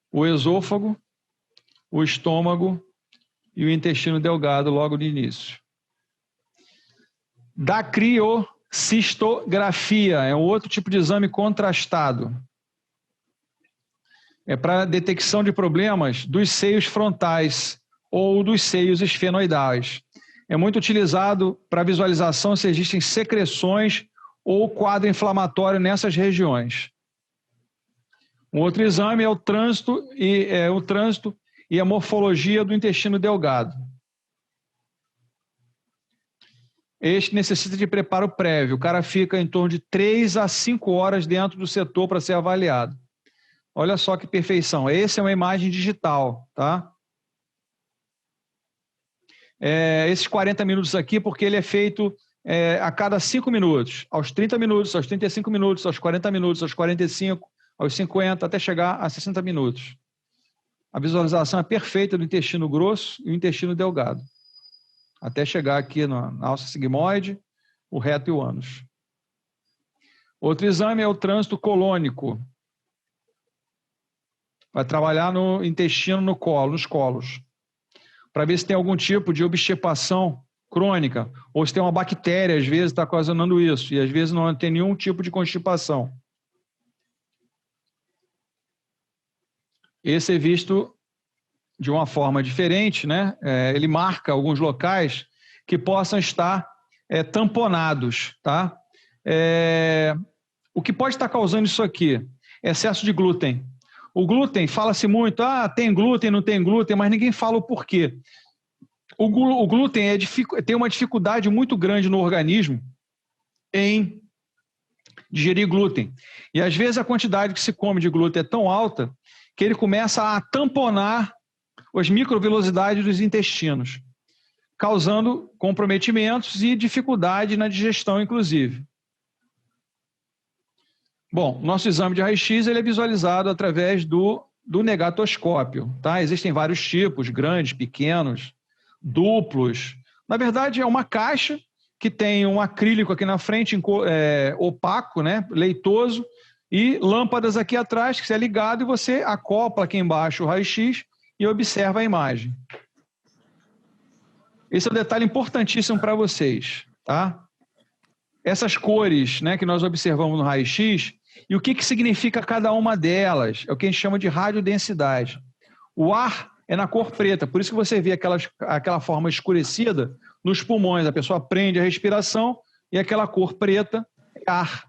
o esôfago, o estômago e o intestino delgado logo no início. Dacriocistografia é um outro tipo de exame contrastado. É para detecção de problemas dos seios frontais ou dos seios esfenoidais. É muito utilizado para visualização se existem secreções ou quadro inflamatório nessas regiões. Um outro exame é o trânsito e a morfologia do intestino delgado. Este necessita de preparo prévio. O cara fica em torno de 3 a 5 horas dentro do setor para ser avaliado. Olha só que perfeição. Essa é uma imagem digital, tá? Esses 40 minutos aqui, porque ele é feito a cada 5 minutos, aos 30 minutos, aos 35 minutos, aos 40 minutos, aos 45, aos 50, até chegar a 60 minutos. A visualização é perfeita do intestino grosso e o intestino delgado, até chegar aqui na alça sigmoide, o reto e o ânus. Outro exame é o trânsito colônico. Vai trabalhar no intestino, no colo, nos colos, para ver se tem algum tipo de obstipação crônica, ou se tem uma bactéria, às vezes está ocasionando isso, e às vezes não tem nenhum tipo de constipação. Esse é visto de uma forma diferente, né? Ele marca alguns locais que possam estar tamponados, tá? O que pode estar causando isso aqui? Excesso de glúten. O glúten, fala-se muito, tem glúten, não tem glúten, mas ninguém fala o porquê. O glúten tem uma dificuldade muito grande no organismo em digerir glúten. E às vezes a quantidade que se come de glúten é tão alta que ele começa a tamponar as microvelocidades dos intestinos, causando comprometimentos e dificuldade na digestão, inclusive. Bom, nosso exame de raio-x ele é visualizado através do negatoscópio, tá? Existem vários tipos, grandes, pequenos, duplos. Na verdade, é uma caixa que tem um acrílico aqui na frente, opaco, né? Leitoso, e lâmpadas aqui atrás, que você é ligado e você acopla aqui embaixo o raio-x e observa a imagem. Esse é um detalhe importantíssimo para vocês, tá? Essas cores, né, que nós observamos no raio-x, e o que significa cada uma delas? É o que a gente chama de radiodensidade. O ar é na cor preta, por isso que você vê aquela forma escurecida nos pulmões. A pessoa prende a respiração e aquela cor preta é ar.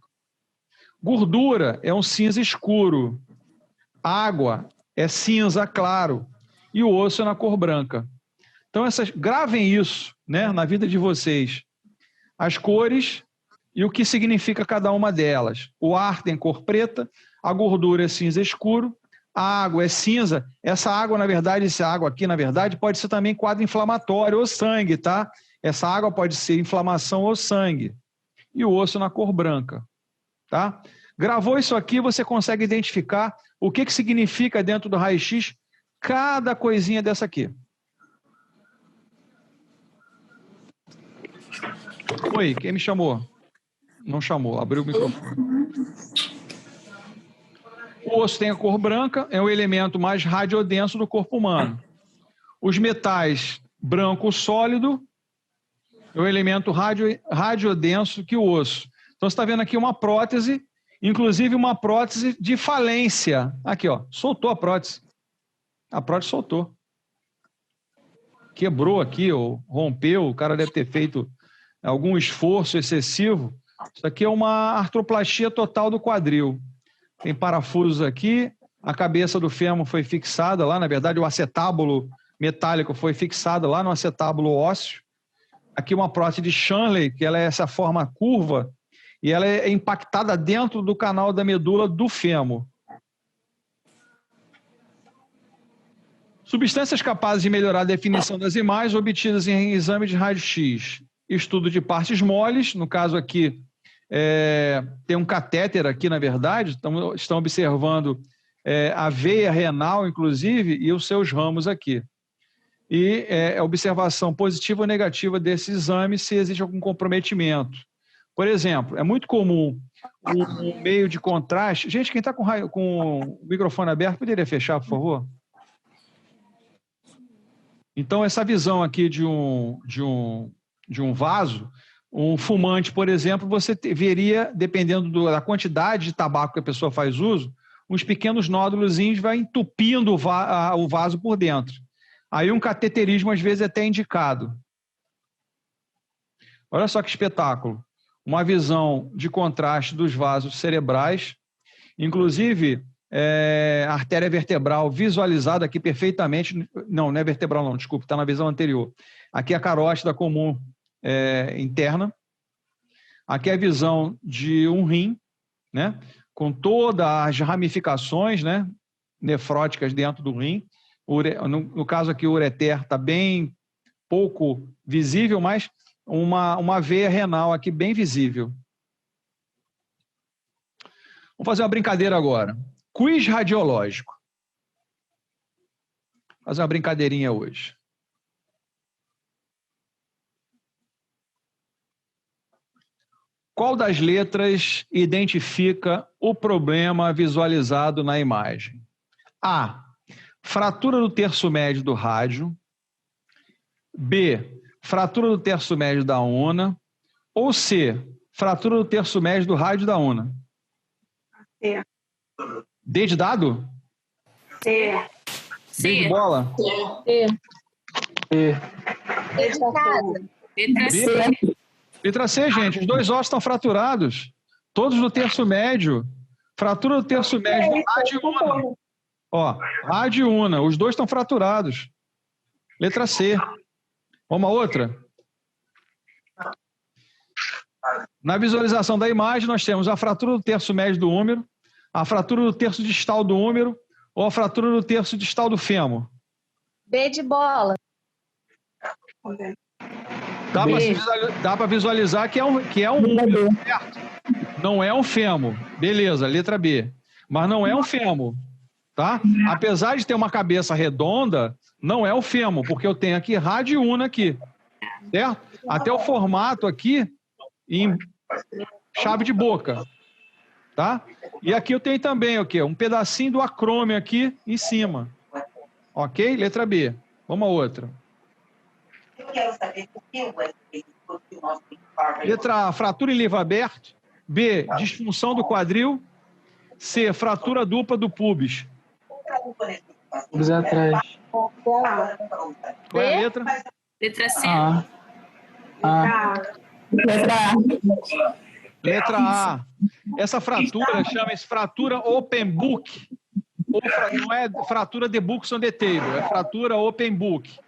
Gordura é um cinza escuro. Água é cinza claro. E o osso é na cor branca. Então, gravem isso, né, na vida de vocês. As cores e o que significa cada uma delas. O ar tem cor preta, a gordura é cinza escuro, a água é cinza. Essa água, essa água aqui, na verdade, pode ser também quadro inflamatório ou sangue, tá? Essa água pode ser inflamação ou sangue. E o osso na cor branca, tá? Gravou isso aqui, você consegue identificar o que significa dentro do raio-x cada coisinha dessa aqui. Oi, quem me chamou? Não chamou, abriu o microfone. O osso tem a cor branca, é o elemento mais radiodenso do corpo humano. Os metais branco sólido, é o elemento radiodenso que o osso. Então, você está vendo aqui uma prótese, inclusive uma prótese de falência. Aqui, ó, soltou a prótese. A prótese soltou. Quebrou aqui, ou rompeu, o cara deve ter feito algum esforço excessivo. Isso aqui é uma artroplastia total do quadril. Tem parafusos aqui, a cabeça do fêmur foi fixada lá, na verdade o acetábulo metálico foi fixado lá no acetábulo ósseo. Aqui uma prótese de Shanley, que ela é essa forma curva, e ela é impactada dentro do canal da medula do fêmur. Substâncias capazes de melhorar a definição das imagens obtidas em exame de raio-x. Estudo de partes moles, no caso aqui, tem um catéter aqui, na verdade, estão observando a veia renal, inclusive, e os seus ramos aqui. E a observação positiva ou negativa desse exame se existe algum comprometimento. Por exemplo, é muito comum um meio de contraste... Gente, quem está com o microfone aberto, poderia fechar, por favor? Então, essa visão aqui de um vaso, um fumante, por exemplo, você veria, dependendo da quantidade de tabaco que a pessoa faz uso, uns pequenos nódulozinhos vai entupindo o vaso por dentro. Aí um cateterismo, às vezes, é até indicado. Olha só que espetáculo. Uma visão de contraste dos vasos cerebrais, inclusive... a artéria vertebral visualizada aqui perfeitamente, não é vertebral não, desculpe, está na visão anterior. Aqui é a carótida comum interna, aqui é a visão de um rim, né, com todas as ramificações, né, nefróticas dentro do rim. No caso aqui o ureter está bem pouco visível, mas uma veia renal aqui bem visível. Vamos fazer uma brincadeira agora. Quiz radiológico. Vou fazer uma brincadeirinha hoje. Qual das letras identifica o problema visualizado na imagem? A. Fratura do terço médio do rádio. B. Fratura do terço médio da una. Ou C. Fratura do terço médio do rádio da una. C. D de dado? C. B de bola? C. D de casa. Letra C. Letra C, gente. Os dois ossos estão fraturados. Todos do terço médio. Fratura do terço médio do rádio e una. Ó, rádio e una. Os dois estão fraturados. Letra C. Uma outra. Na visualização da imagem, nós temos a fratura do terço médio do úmero, a fratura do terço distal do úmero ou a fratura do terço distal do fêmur. B de bola. Dá para visualizar que é um úmero, certo? Não é um fêmur. Beleza, letra B. Mas não é um fêmur, tá? Apesar de ter uma cabeça redonda, não é o fêmur, porque eu tenho aqui rádio e una aqui, certo? Até o formato aqui em chave de boca, tá? E aqui eu tenho também o quê? Um pedacinho do acrômio aqui em cima. Ok? Letra B. Vamos a outra. Eu quero saber por que o Letra A, fratura em livro aberto. B, disfunção do quadril. C, fratura dupla do pubis. Pubis atrás. Qual é a letra? Letra C. Letra A. Essa fratura chama-se fratura open book. Não é fratura de books on the table, é fratura open book.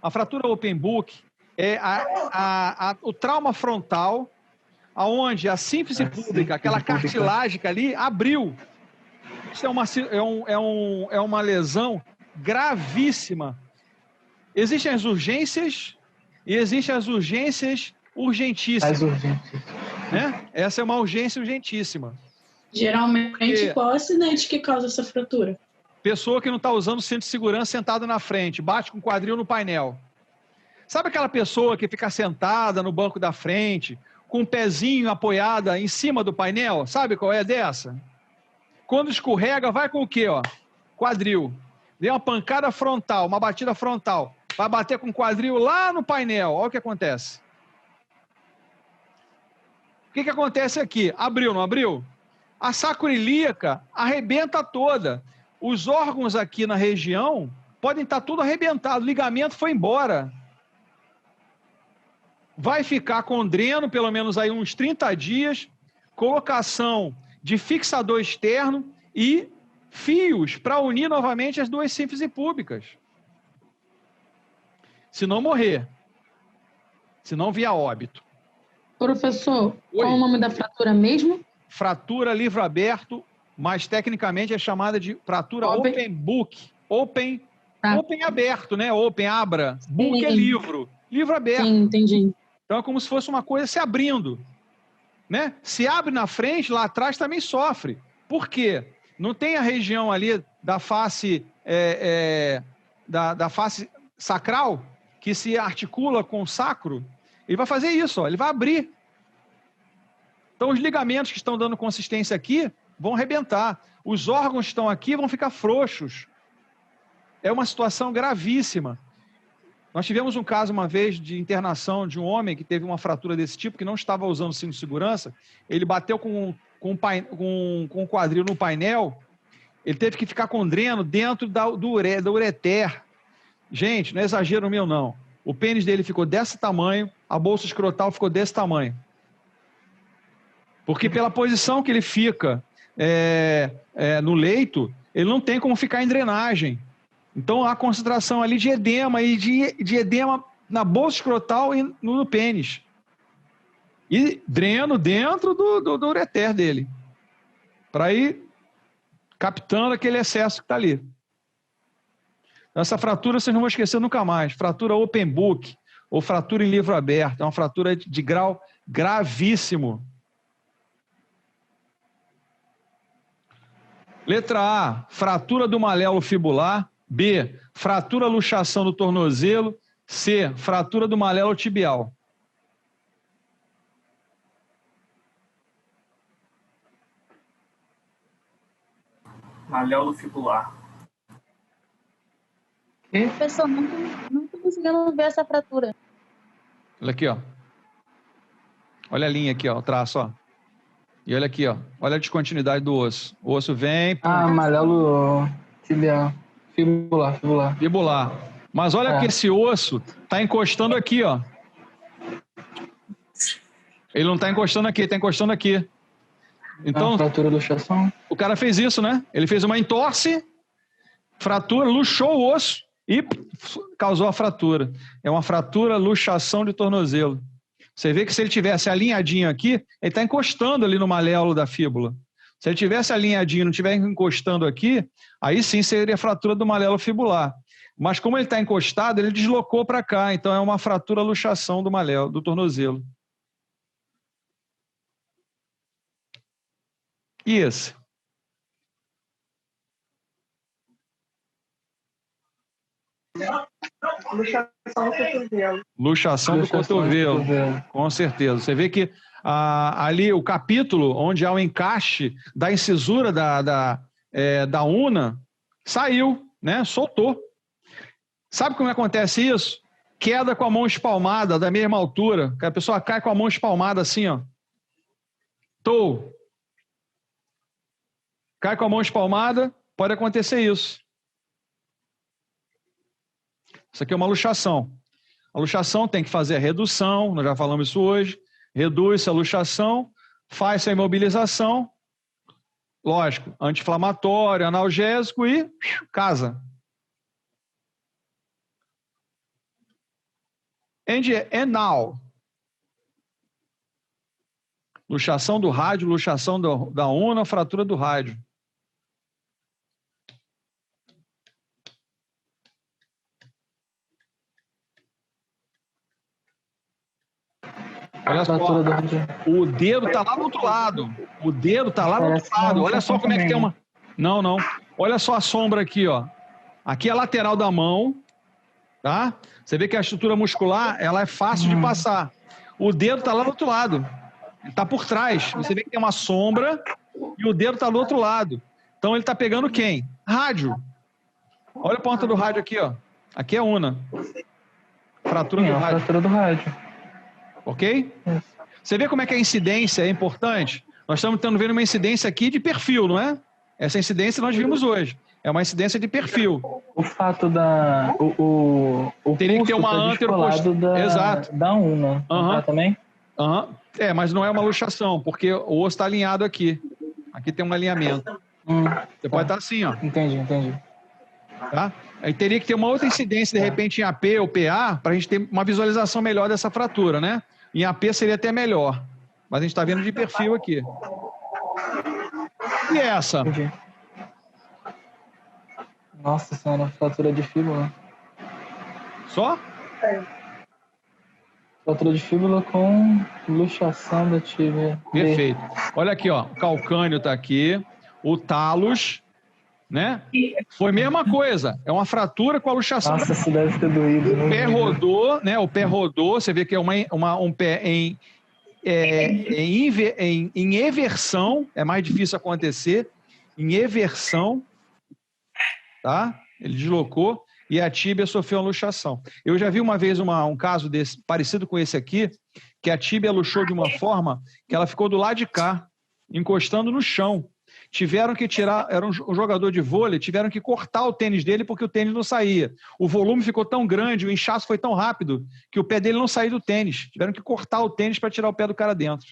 A fratura open book é o trauma frontal, aonde a sínfise pública, aquela cartilágica ali, abriu. Isso é uma lesão gravíssima. Existem as urgências e existem as urgências urgentíssimas. As urgências. Né? Essa é uma urgência urgentíssima. Geralmente, qual acidente que causa essa fratura? Pessoa que não está usando cinto de segurança sentada na frente, bate com o quadril no painel. Sabe aquela pessoa que fica sentada no banco da frente, com o pezinho apoiada em cima do painel? Sabe qual é dessa? Quando escorrega, vai com o quê? Ó? Quadril. deu uma pancada frontal, uma batida frontal, vai bater com o quadril lá no painel. Olha o que acontece. O que acontece aqui? Abriu, não abriu? A sacroilíaca arrebenta toda. Os órgãos aqui na região podem estar tudo arrebentado. O ligamento foi embora. Vai ficar com dreno, pelo menos aí uns 30 dias, colocação de fixador externo e fios para unir novamente as duas sínfises púbicas. Se não morrer. Se não vier a óbito. Professor, Oi. qual o nome da fratura mesmo? Fratura livro aberto, mas tecnicamente é chamada de fratura open book. Open aberto, né? Open, abra. Book Sim. é livro. Livro aberto. Sim, entendi. Então é como se fosse uma coisa se abrindo. Né? Se abre na frente, lá atrás também sofre. Por quê? Não tem a região ali da face, da face sacral que se articula com o sacro? Ele vai fazer isso, ó, ele vai abrir. Então os ligamentos que estão dando consistência aqui vão arrebentar. Os órgãos que estão aqui vão ficar frouxos. É uma situação gravíssima. Nós tivemos um caso uma vez de internação de um homem que teve uma fratura desse tipo, que não estava usando cinto de segurança. Ele bateu com o quadril no painel. Ele teve que ficar com dreno dentro do ureter. Gente, não é exagero meu, não. O pênis dele ficou desse tamanho, a bolsa escrotal ficou desse tamanho. Porque pela posição que ele fica no leito, ele não tem como ficar em drenagem. Então há concentração ali de edema e de edema na bolsa escrotal e no pênis. E dreno dentro do ureter dele. Para ir captando aquele excesso que está ali. Essa fratura vocês não vão esquecer nunca mais. Fratura open book ou fratura em livro aberto. É uma fratura de grau gravíssimo. Letra A, fratura do maléolo fibular. B, fratura luxação do tornozelo. C, fratura do maléolo tibial. Maléolo fibular. Professor, não tô conseguindo ver essa fratura. Olha aqui, ó. Olha a linha aqui, ó, o traço, ó. E olha aqui, ó. Olha a descontinuidade do osso. O osso vem... Maléolo tibial. Fibular. Fibular. Mas olha que esse osso tá encostando aqui, ó. Ele não tá encostando aqui, tá encostando aqui. Então, fratura luxação. O cara fez isso, né? Ele fez uma entorse, fratura, luxou o osso e causou a fratura. É uma fratura, luxação de tornozelo. Você vê que se ele tivesse alinhadinho aqui, ele está encostando ali no maléolo da fíbula. Se ele tivesse alinhadinho e não estiver encostando aqui, aí sim seria fratura do maléolo fibular. Mas como ele está encostado, ele deslocou para cá. Então é uma fratura, luxação do maléolo, do tornozelo. E esse? Luxação do cotovelo. Luxação do cotovelo, com certeza. Você vê que ali o capítulo onde há o encaixe da incisura da una saiu, né? Soltou. Sabe como acontece isso? Queda com a mão espalmada da mesma altura, que a pessoa cai com a mão espalmada assim, ó. Cai com a mão espalmada, pode acontecer isso. Isso aqui é uma luxação. A luxação tem que fazer a redução, nós já falamos isso hoje. Reduz-se a luxação, faz-se a imobilização, lógico, anti-inflamatório, analgésico e casa. And now. Luxação do rádio, luxação da una, fratura do rádio. Olha só, o dedo está lá do outro lado. O dedo está lá do outro lado. Olha só como é que tem uma... Não. Olha só a sombra aqui, ó. Aqui é a lateral da mão, tá? Você vê que a estrutura muscular, ela é fácil de passar. O dedo está lá do outro lado. Ele está por trás. Você vê que tem uma sombra e o dedo está do outro lado. Então ele está pegando quem? Rádio. Olha a ponta do rádio aqui, ó. Aqui é una. Fratura do rádio. Fratura do rádio. Ok? Isso. Você vê como é que a incidência é importante? Nós estamos vendo uma incidência aqui de perfil, não é? Essa incidência nós vimos hoje. É uma incidência de perfil. O fato da... O teria que ter uma anteropostura Exato. Da una. Tá também? É, mas não é uma luxação, porque o osso está alinhado aqui. Aqui tem um alinhamento. Você pode estar assim, ó. Entendi. Tá? Aí teria que ter uma outra incidência, de repente, em AP ou PA, para a gente ter uma visualização melhor dessa fratura, né? Em AP seria até melhor. Mas a gente está vendo de perfil aqui. E essa? Entendi. Nossa senhora, fratura de fíbula. Só? Fratura de fíbula com luxação da tíbia. Perfeito. Olha aqui, ó. O calcânio está aqui. O talos, né? Foi a mesma coisa. É uma fratura com a luxação. Nossa, isso deve ter doído. O pé rodou, né? O pé rodou. Você vê que é um pé em eversão. É mais difícil acontecer. Em eversão. Tá? Ele deslocou e a tíbia sofreu uma luxação. Eu já vi uma vez um caso desse, parecido com esse aqui, que a tíbia luxou de uma forma que ela ficou do lado de cá, encostando no chão. Tiveram que tirar, era um jogador de vôlei, tiveram que cortar o tênis dele porque o tênis não saía. O volume ficou tão grande, o inchaço foi tão rápido, que o pé dele não saiu do tênis. Tiveram que cortar o tênis para tirar o pé do cara dentro.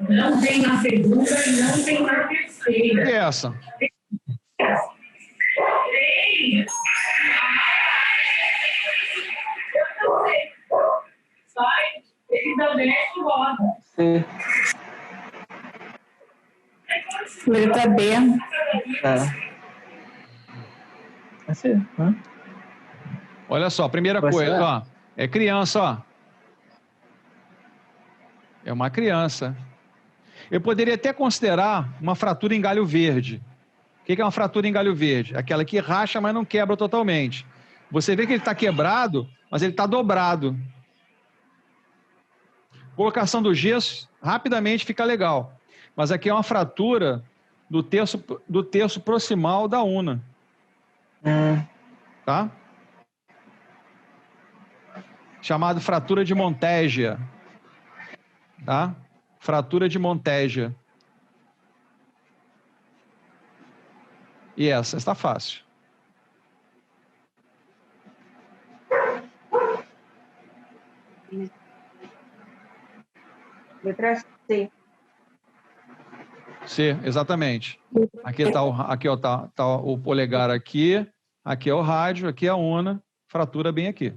Não tem na segunda e não tem na terceira. E essa? Letra B. É C, né? Olha só, primeira coisa, ó, é criança, ó. É uma criança. Eu poderia até considerar uma fratura em galho verde. O que é uma fratura em galho verde? Aquela que racha, mas não quebra totalmente. Você vê que ele está quebrado, mas ele está dobrado. Colocação do gesso, rapidamente fica legal. Mas aqui é uma fratura do terço proximal da una. Tá? Chamado fratura de Montégia. Tá? Fratura de Montégia. E essa está fácil. Letra C. C, exatamente. Aqui está o polegar aqui é o rádio, aqui é a una, fratura bem aqui.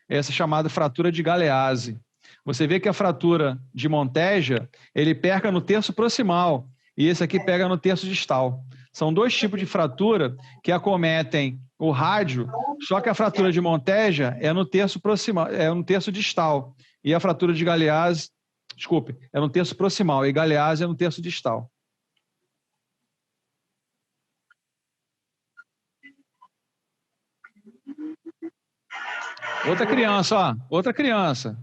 Essa é chamada fratura de Galeazzi. Você vê que a fratura de Montégia, ele pega no terço proximal e esse aqui pega no terço distal. São dois tipos de fratura que acometem o rádio, só que a fratura de Montégia é no terço proximal, é no terço distal. E a fratura de Galeazzi, desculpe, é no terço proximal e Galeazzi é no terço distal. Outra criança, ó. Outra criança.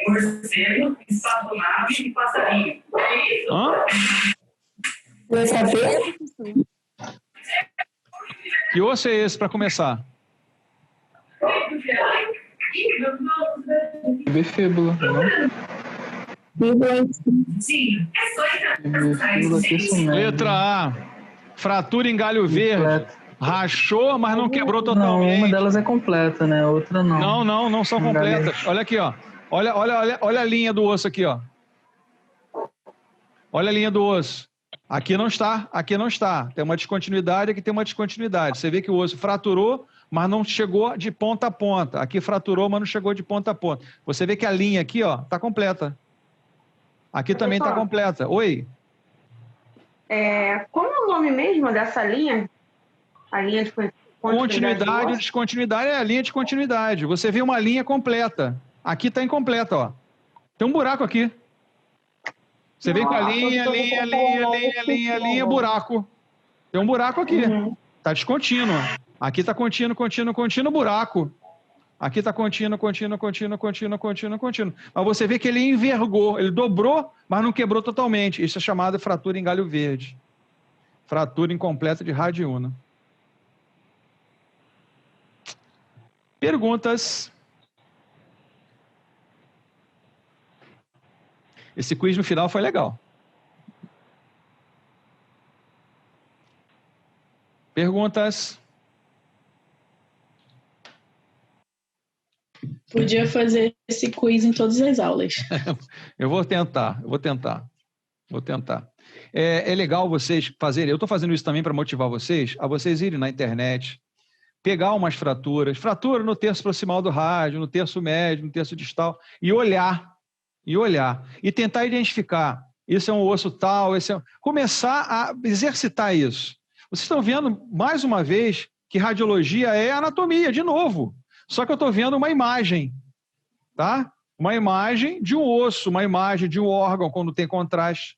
Morcego, espaçonave e passarinho. É isso? Letra B. Que osso é esse para começar? Bifíbula, não? Sim, é só Bifíbula aqui sumiu. Letra A. Fratura em galho verde. Rachou, mas não quebrou totalmente. Não, uma delas é completa, né? Outra não. Não são completas. Olha aqui, ó. Olha a linha do osso aqui, ó. Olha a linha do osso. Aqui não está, aqui não está. Tem uma descontinuidade, aqui tem uma descontinuidade. Você vê que o osso fraturou, mas não chegou de ponta a ponta. Aqui fraturou, mas não chegou de ponta a ponta. Você vê que a linha aqui, ó, está completa. Aqui também está completa. Oi? Como é o nome mesmo dessa linha? A linha de continuidade ou descontinuidade é a linha de continuidade. Você vê uma linha completa. Aqui está incompleta, ó. Tem um buraco aqui. Você vê com a linha, buraco. Tem um buraco aqui. Está descontínuo. Aqui está contínuo, buraco. Aqui está contínuo. Mas você vê que ele envergou, ele dobrou, mas não quebrou totalmente. Isso é chamado de fratura em galho verde. Fratura incompleta de rádio una. Perguntas? Esse quiz no final foi legal. Perguntas? Podia fazer esse quiz em todas as aulas. Eu vou tentar. É legal vocês fazerem, eu estou fazendo isso também para motivar vocês, a vocês irem na internet, pegar umas fraturas, fratura no terço proximal do rádio, no terço médio, no terço distal, e olhar, e tentar identificar, isso é um osso tal, começar a exercitar isso. Vocês estão vendo, mais uma vez, que radiologia é anatomia, de novo. Só que eu estou vendo uma imagem, tá? Uma imagem de um osso, uma imagem de um órgão quando tem contraste.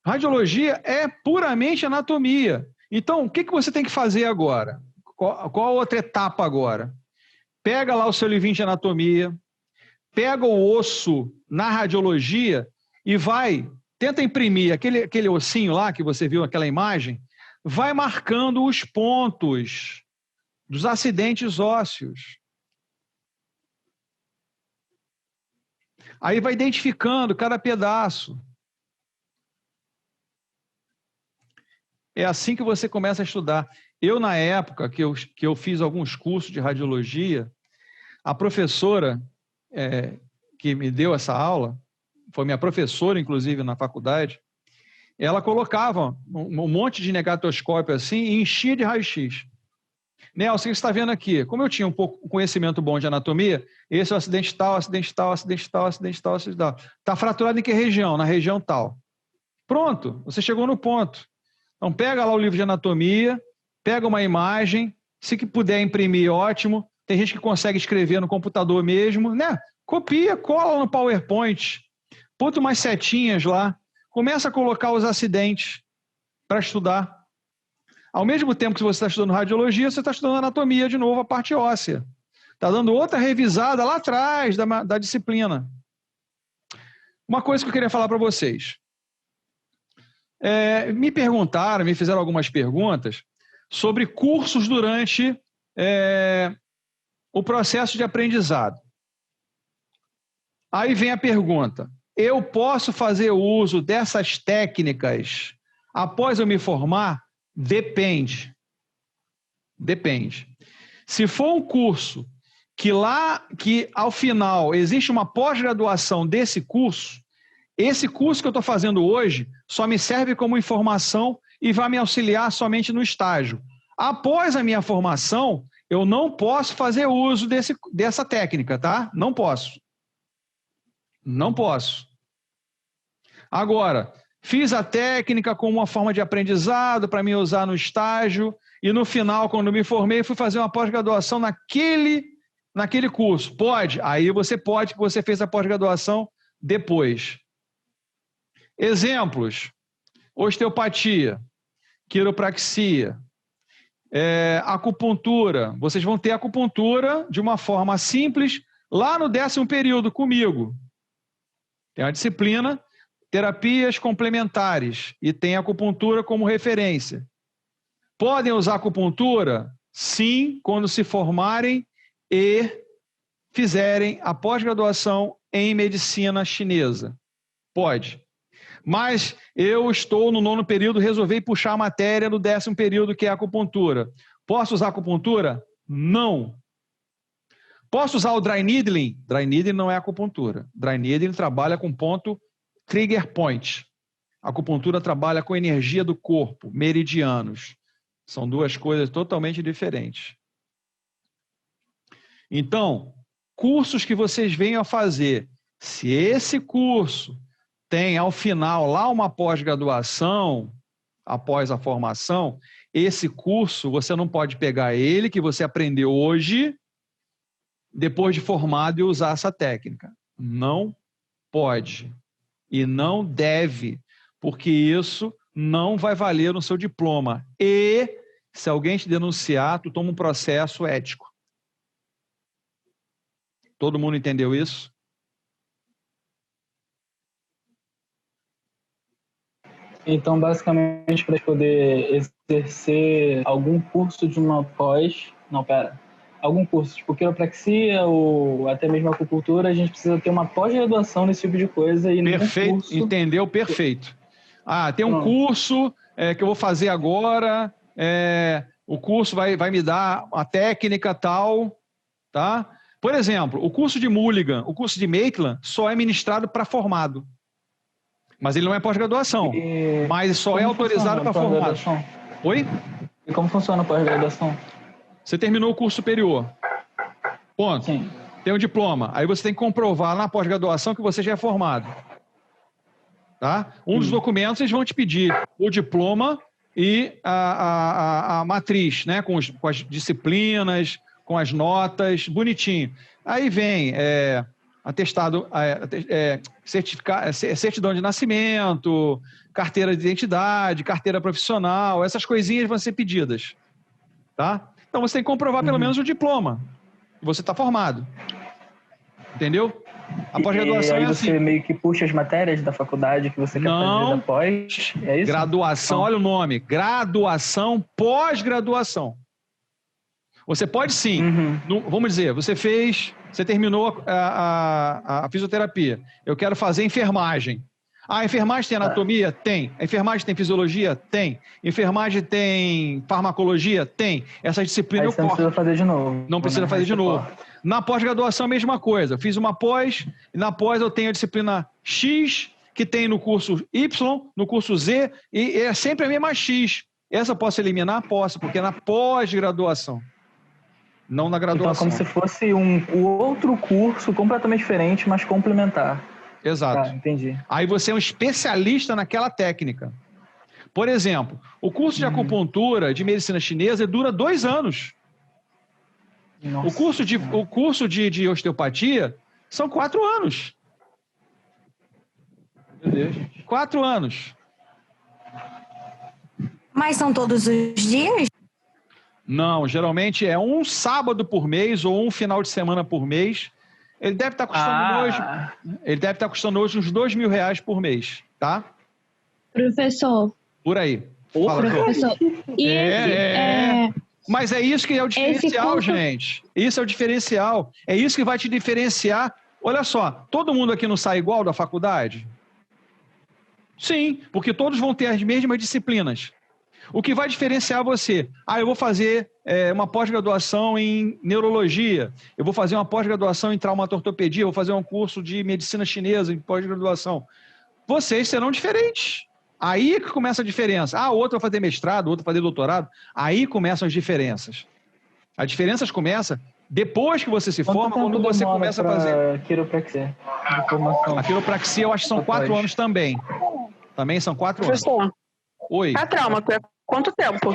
Radiologia é puramente anatomia. Então, o que você tem que fazer agora? Qual a outra etapa agora? Pega lá o seu livrinho de anatomia, pega o osso na radiologia e tenta imprimir aquele ossinho lá que você viu naquela imagem, vai marcando os pontos dos acidentes ósseos. Aí vai identificando cada pedaço. É assim que você começa a estudar. Eu, na época que eu fiz alguns cursos de radiologia, a professora que me deu essa aula, foi minha professora, inclusive, na faculdade, ela colocava um monte de negatoscópio assim e enchia de raio-x. Nelson, o que você está vendo aqui? Como eu tinha um pouco conhecimento bom de anatomia, esse é o acidente tal. Está fraturado em que região? Na região tal. Pronto, você chegou no ponto. Então, pega lá o livro de anatomia, pega uma imagem, se que puder imprimir, ótimo. Tem gente que consegue escrever no computador mesmo, né? Copia, cola no PowerPoint, bota umas setinhas lá, começa a colocar os acidentes para estudar. Ao mesmo tempo que você está estudando radiologia, você está estudando anatomia de novo, a parte óssea. Está dando outra revisada lá atrás da disciplina. Uma coisa que eu queria falar para vocês. Me fizeram algumas perguntas sobre cursos durante o processo de aprendizado. Aí vem a pergunta: eu posso fazer uso dessas técnicas após eu me formar? Depende. Se for um curso que ao final existe uma pós-graduação desse curso, esse curso que eu estou fazendo hoje só me serve como informação e vai me auxiliar somente no estágio. Após a minha formação, eu não posso fazer uso dessa técnica, tá? Não posso. Agora, fiz a técnica como uma forma de aprendizado para me usar no estágio e no final, quando me formei, fui fazer uma pós-graduação naquele curso. Pode? Aí você pode, porque você fez a pós-graduação depois. Exemplos: osteopatia, quiropraxia, acupuntura. Vocês vão ter acupuntura de uma forma simples lá no 10º período comigo. Tem a disciplina terapias complementares e tem acupuntura como referência. Podem usar acupuntura? Sim, quando se formarem e fizerem a pós-graduação em medicina chinesa. Pode. Mas eu estou no 9º período, resolvi puxar a matéria no 10º período, que é a acupuntura. Posso usar acupuntura? Não. Posso usar o dry needling? Dry needling não é acupuntura. Dry needling trabalha com ponto trigger point. A acupuntura trabalha com energia do corpo, meridianos. São duas coisas totalmente diferentes. Então, cursos que vocês venham a fazer, se esse curso tem ao final lá uma pós-graduação, após a formação, esse curso você não pode pegar ele que você aprendeu hoje, depois de formado, e usar essa técnica. Não pode. E não deve, porque isso não vai valer no seu diploma. E, se alguém te denunciar, tu toma um processo ético. Todo mundo entendeu isso? Então, basicamente, para poder exercer algum curso de uma pós... Não, pera. Algum curso, tipo quiropraxia ou até mesmo acupuntura, a gente precisa ter uma pós-graduação nesse tipo de coisa. E Perfeito, curso... entendeu? Perfeito. Ah, tem um curso que eu vou fazer agora, o curso vai me dar a técnica tal, tá? Por exemplo, o curso de Mulligan, o curso de Maitland só é ministrado para formado. Mas ele não é pós-graduação. Mas só é autorizado para formados. Oi? E como funciona a pós-graduação? Você terminou o curso superior. Ponto. Sim. Tem um diploma. Aí você tem que comprovar na pós-graduação que você já é formado. Tá? Um dos documentos eles vão te pedir o diploma e a matriz, né? Com as disciplinas, com as notas, bonitinho. Aí vem atestado, certidão de nascimento, carteira de identidade, carteira profissional, essas coisinhas vão ser pedidas. Tá? Então você tem que comprovar pelo menos o diploma. Você está formado. Entendeu? A pós-graduação e aí é assim. você meio que puxa as matérias da faculdade que você quer fazer da pós, é isso? Graduação, olha o nome. Graduação, pós-graduação. Você pode sim. Vamos dizer, você terminou a fisioterapia. Eu quero fazer enfermagem. A enfermagem tem anatomia? Tem. A enfermagem tem fisiologia? Tem. Enfermagem tem farmacologia? Tem. Essas disciplinas eu corto. Não precisa fazer de novo. Não precisa fazer de novo. Na pós-graduação, a mesma coisa. Eu fiz uma pós, e na pós eu tenho a disciplina X, que tem no curso Y, no curso Z, e é sempre a mesma X. Essa eu posso eliminar? Posso, porque é na pós-graduação. Não na graduação. Então é como se fosse um outro curso completamente diferente, mas complementar. Exato. Entendi. Aí você é um especialista naquela técnica. Por exemplo, o curso de acupuntura de medicina chinesa dura 2 anos. Nossa. O curso de osteopatia são 4 anos. Meu Deus. 4 anos. Mas são todos os dias? Não, geralmente é um sábado por mês ou um final de semana por mês. Ele deve estar custando hoje uns R$2.000 por mês, tá? Professor. Por aí. Professor. Mas é isso que é o diferencial, gente. Isso é o diferencial. É isso que vai te diferenciar. Olha só, todo mundo aqui não sai igual da faculdade? Sim, porque todos vão ter as mesmas disciplinas. O que vai diferenciar você? Eu vou fazer uma pós-graduação em neurologia, eu vou fazer uma pós-graduação em traumatortopedia, eu vou fazer um curso de medicina chinesa em pós-graduação. Vocês serão diferentes. Aí é que começa a diferença. Outro vai fazer mestrado, outro vai fazer doutorado. Aí começam as diferenças. As diferenças começam depois que você se forma, quando você começa a fazer. Quiropraxia. A quiropraxia eu acho que são 4 anos também. Também são 4 anos. Professor, Oi. a trauma, quanto tempo?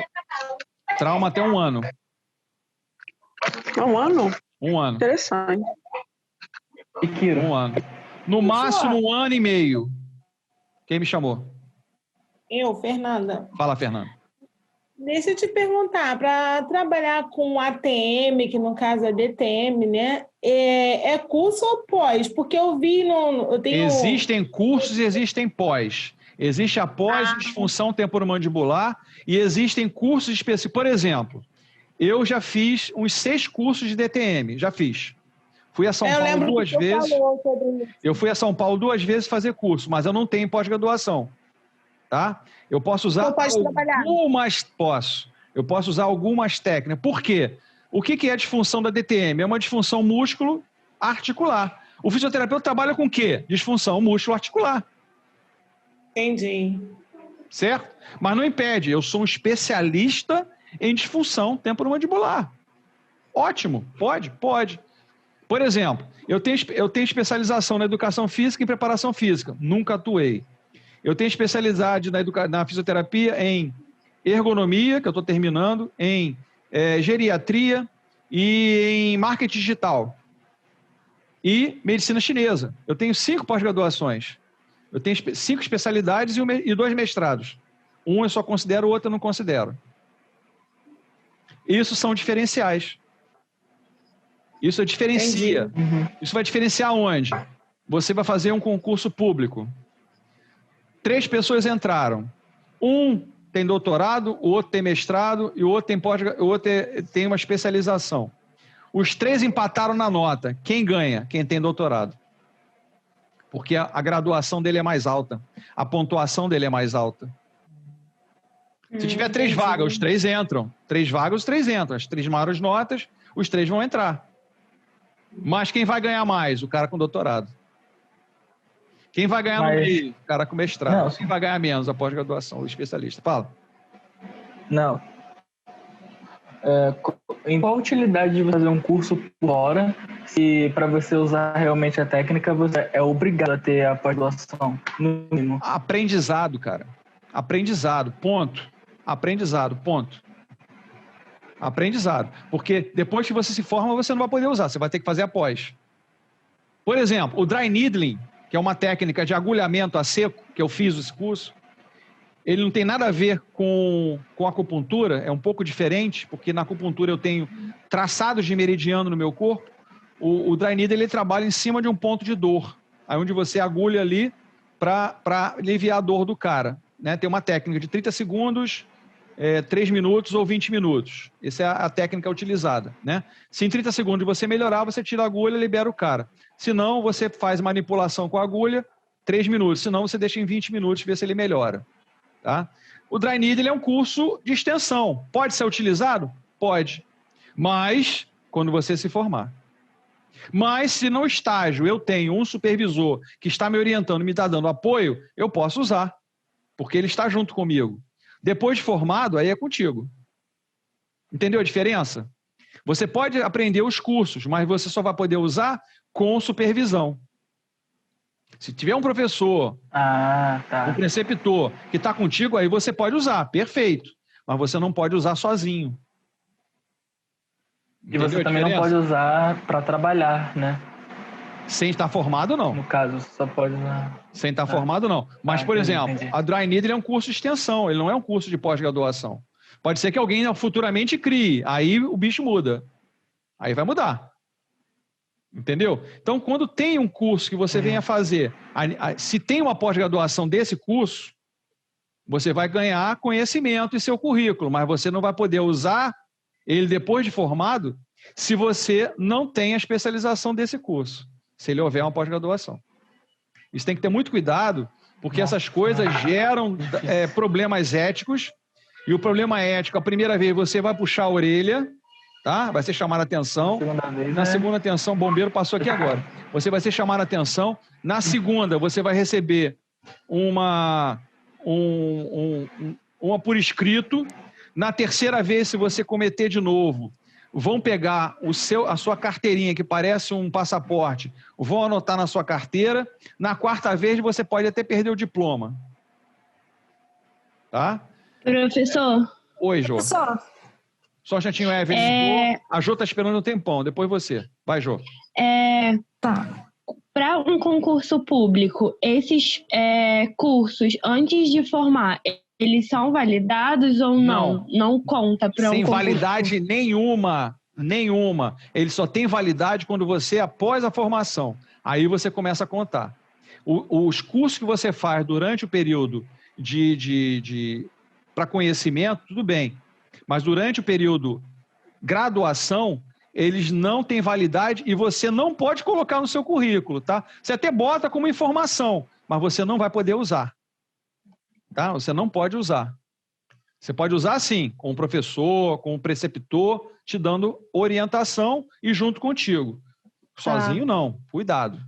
Trauma até 1 ano. 1 ano? 1 ano. Interessante. E Quiro? 1 ano. No máximo 1 ano e meio. Quem me chamou? Eu, Fernanda. Fala, Fernanda. Deixa eu te perguntar, para trabalhar com ATM, que no caso é DTM, né? É curso ou pós? Porque eu vi eu tenho... Existem cursos e existem pós. Existe a pós-disfunção temporomandibular e existem cursos específicos. Por exemplo, eu já fiz uns 6 cursos de DTM, já fiz. Fui a São Paulo 2 vezes. Eu fui a São Paulo 2 vezes fazer curso, mas eu não tenho pós-graduação. Tá? Eu posso usar Eu posso usar algumas técnicas. Por quê? O que é a disfunção da DTM? É uma disfunção músculo-articular. O fisioterapeuta trabalha com o quê? Disfunção músculo-articular. Entendi. Certo? Mas não impede. Eu sou um especialista em disfunção temporomandibular. Ótimo. Pode? Pode. Por exemplo, eu tenho especialização na educação física e preparação física. Nunca atuei. Eu tenho especialidade na fisioterapia em ergonomia, que eu estou terminando, em geriatria e em marketing digital. E medicina chinesa. Eu tenho 5 pós-graduações. Eu tenho 5 especialidades e 2 mestrados. Um eu só considero, o outro eu não considero. Isso são diferenciais. Isso diferencia. Isso vai diferenciar onde? Você vai fazer um concurso público. 3 pessoas entraram. Um tem doutorado, o outro tem mestrado e o outro tem uma especialização. Os 3 empataram na nota. Quem ganha? Quem tem doutorado. Porque a graduação dele é mais alta. A pontuação dele é mais alta. Se tiver 3 vagas, os 3 entram. 3 vagas, os 3 entram. As 3 maiores notas, os 3 vão entrar. Mas quem vai ganhar mais? O cara com doutorado. Quem vai ganhar no meio? O cara com mestrado. Não. Quem vai ganhar menos? A pós-graduação, o especialista. Fala. Não. Em qual a utilidade de você fazer um curso por hora se para você usar realmente a técnica você é obrigado a ter a pós-graduação? No mínimo? Aprendizado, cara. Aprendizado, ponto. Aprendizado, ponto. Aprendizado. Porque depois que você se forma, você não vai poder usar. Você vai ter que fazer a pós. Por exemplo, o dry needling, que é uma técnica de agulhamento a seco, que eu fiz esse curso, ele não tem nada a ver com acupuntura, é um pouco diferente, porque na acupuntura eu tenho traçados de meridiano no meu corpo. O dry needling, ele trabalha em cima de um ponto de dor, aí onde você agulha ali para aliviar a dor do cara. Né? Tem uma técnica de 30 segundos, 3 minutos ou 20 minutos. Essa é a técnica utilizada. Né? Se em 30 segundos você melhorar, você tira a agulha e libera o cara. Se não, você faz manipulação com a agulha, 3 minutos. Se não, você deixa em 20 minutos e vê se ele melhora. Tá? O dry needle é um curso de extensão. Pode ser utilizado? Pode. Mas quando você se formar. Mas se no estágio eu tenho um supervisor que está me orientando, me está dando apoio, eu posso usar. Porque ele está junto comigo. Depois de formado, aí é contigo. Entendeu a diferença? Você pode aprender os cursos, mas você só vai poder usar com supervisão. Se tiver um professor, um preceptor que está contigo, aí você pode usar, perfeito. Mas você não pode usar sozinho. Entendeu? E você também não pode usar para trabalhar, né? Sem estar formado, não. No caso, só pode usar... Sem estar formado, não. Mas, por exemplo, a Dry Needle é um curso de extensão, ele não é um curso de pós-graduação. Pode ser que alguém futuramente crie, aí o bicho muda. Aí vai mudar. Entendeu? Então, quando tem um curso que você venha fazer, se tem uma pós-graduação desse curso, você vai ganhar conhecimento em seu currículo, mas você não vai poder usar ele depois de formado se você não tem a especialização desse curso, se ele houver uma pós-graduação. Isso tem que ter muito cuidado, porque essas coisas geram problemas éticos, e o problema ético, a primeira vez você vai puxar a orelha, tá? Vai ser chamado a atenção. Na segunda atenção, o bombeiro passou aqui agora. Você vai ser chamado a atenção. Na segunda, você vai receber uma por escrito. Na terceira vez, se você cometer de novo, vão pegar a sua carteirinha, que parece um passaporte, vão anotar na sua carteira. Na quarta vez, você pode até perder o diploma. Tá? Professor. Oi, Jô. Professor. Só já tinha o Evelyn. A Jô está esperando um tempão. Depois você. Vai, Jô. Tá. Para um concurso público, esses cursos, antes de formar, eles são validados ou não? Não conta para um concurso? Sem validade nenhuma. Nenhuma. Ele só tem validade quando você, após a formação. Aí você começa a contar. Os cursos que você faz durante o período para conhecimento, tudo bem. Mas durante o período graduação, eles não têm validade e você não pode colocar no seu currículo, tá? Você até bota como informação, mas você não vai poder usar. Tá? Você não pode usar. Você pode usar sim, com o professor, com o preceptor, te dando orientação e junto contigo. Sozinho não, cuidado.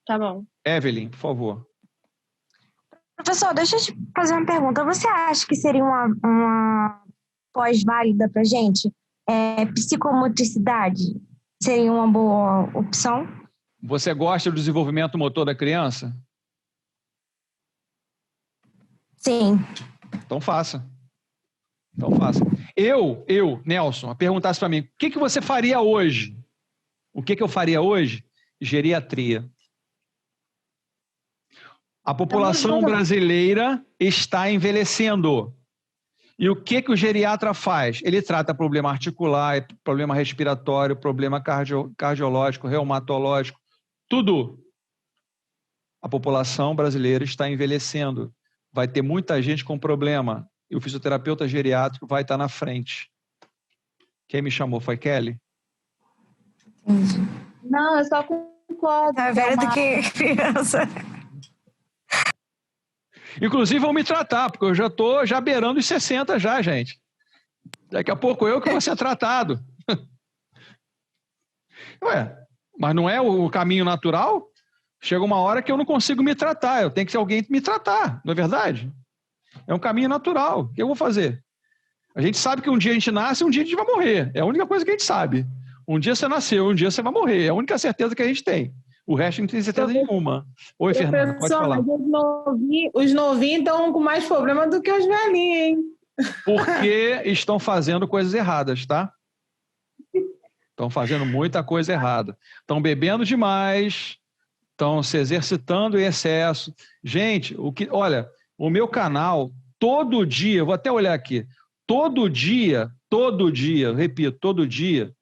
Tá bom. Evelyn, por favor. Professor, deixa eu te fazer uma pergunta. Você acha que seria uma pós-válida para a gente? Psicomotricidade seria uma boa opção? Você gosta do desenvolvimento motor da criança? Sim. Então faça. Eu, Nelson, perguntasse para mim, o que você faria hoje? O que eu faria hoje? Geriatria. A população brasileira está envelhecendo. E o que o geriatra faz? Ele trata problema articular, problema respiratório, problema cardiológico, reumatológico, tudo. A população brasileira está envelhecendo. Vai ter muita gente com problema. E o fisioterapeuta geriátrico vai estar na frente. Quem me chamou foi Kelly? Não, eu só concordo. Tá velho do que criança. Inclusive, vão me tratar, porque eu já estou beirando os 60 já, gente. Daqui a pouco eu que vou ser tratado. Ué, mas não é o caminho natural? Chega uma hora que eu não consigo me tratar, eu tenho que ter alguém me tratar, não é verdade? É um caminho natural, o que eu vou fazer? A gente sabe que um dia a gente nasce e um dia a gente vai morrer, é a única coisa que a gente sabe. Um dia você nasceu, um dia você vai morrer, é a única certeza que a gente tem. O resto não tem certeza nenhuma. Oi, Fernanda, pode falar. Os novinhos estão com mais problema do que os velhinhos, hein? Porque estão fazendo coisas erradas, tá? Estão fazendo muita coisa errada. Estão bebendo demais, estão se exercitando em excesso. Gente, olha, o meu canal, todo dia, vou até olhar aqui, todo dia, repito, todo dia,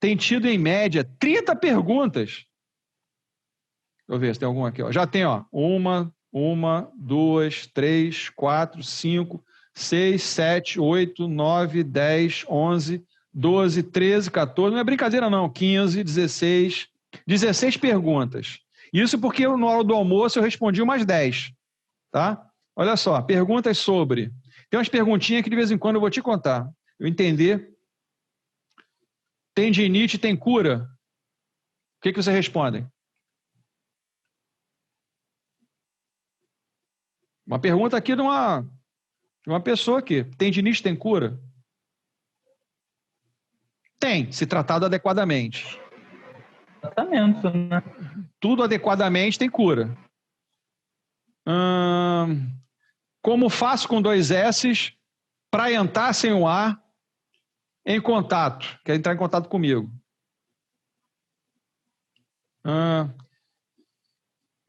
tem tido em média 30 perguntas. Deixa eu ver se tem alguma aqui. Ó. Já tem, ó, 1, 2, 3, 4, 5, 6, 7, 8, 9, 10, 11, 12, 13, 14, não é brincadeira não, 15, 16 perguntas. Isso porque na hora do almoço eu respondi umas 10, tá? Olha só, perguntas sobre... Tem umas perguntinhas que de vez em quando eu vou te contar. Eu entender. Tendinite tem cura? O que você responde? Uma pergunta aqui de uma pessoa aqui. Tendinite tem cura? Tem, se tratado adequadamente. Tratamento, né? Tudo adequadamente tem cura. Como faço com 2 S's para entrar sem o A em contato? Quer entrar em contato comigo?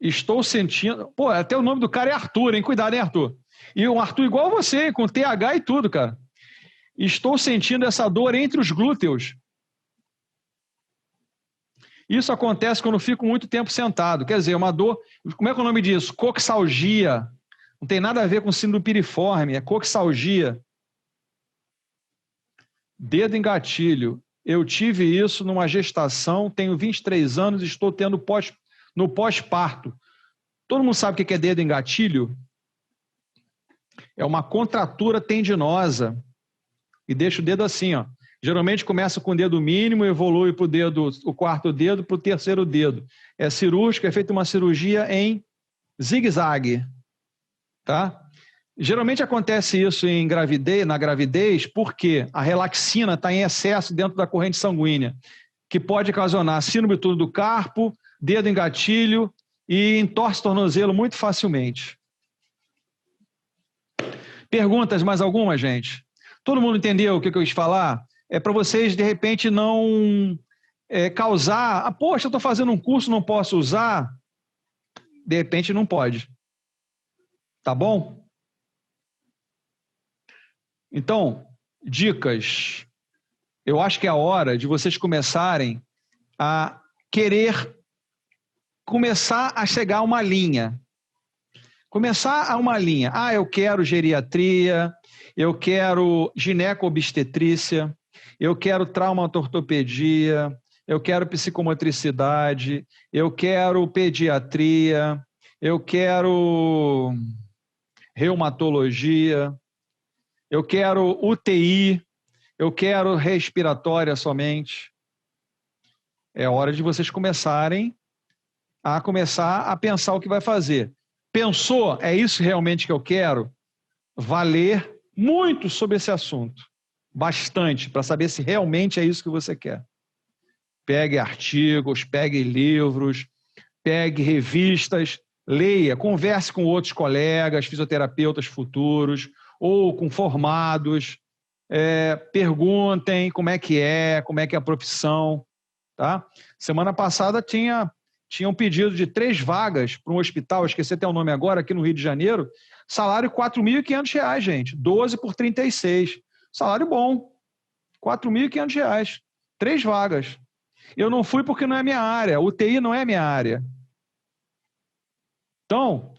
Estou sentindo... Pô, até o nome do cara é Arthur, hein? Cuidado, hein, Arthur? E um Arthur igual a você, com TH e tudo, cara. Estou sentindo essa dor entre os glúteos. Isso acontece quando eu fico muito tempo sentado. Quer dizer, uma dor... Como é que é o nome disso? Coxalgia. Não tem nada a ver com síndrome piriforme, é coxalgia. Dedo em gatilho. Eu tive isso numa gestação, tenho 23 anos e estou tendo no pós-parto. Todo mundo sabe o que é dedo em gatilho? É uma contratura tendinosa. E deixa o dedo assim, ó. Geralmente começa com o dedo mínimo, evolui para o quarto dedo, para o terceiro dedo. É cirúrgico, é feita uma cirurgia em zigue-zague. Tá? Geralmente acontece isso na gravidez porque a relaxina está em excesso dentro da corrente sanguínea, que pode ocasionar síndrome do túnel do carpo, dedo em gatilho e entorse tornozelo muito facilmente. Perguntas, mais alguma, gente? Todo mundo entendeu o que eu quis falar? É para vocês, de repente, não causar... poxa, eu estou fazendo um curso, não posso usar? De repente, não pode. Tá bom? Então, dicas. Eu acho que é a hora de vocês começarem a querer começar a chegar a uma linha. Começar a uma linha. Eu quero geriatria, eu quero gineco-obstetrícia, eu quero traumatortopedia, eu quero psicomotricidade, eu quero pediatria, eu quero reumatologia, eu quero UTI, eu quero respiratória somente. É hora de vocês começarem a pensar o que vai fazer. Pensou, é isso realmente que eu quero? Vá ler muito sobre esse assunto. Bastante, para saber se realmente é isso que você quer. Pegue artigos, pegue livros, pegue revistas, leia, converse com outros colegas, fisioterapeutas futuros, ou com formados, perguntem como é a profissão. Tá? Semana passada tinha um pedido de 3 vagas para um hospital, esqueci até o nome agora, aqui no Rio de Janeiro, Salário R$ 4.500, gente. 12 por 36. Salário bom. R$ 4.500. 3 vagas. Eu não fui porque não é minha área. UTI não é minha área. Então,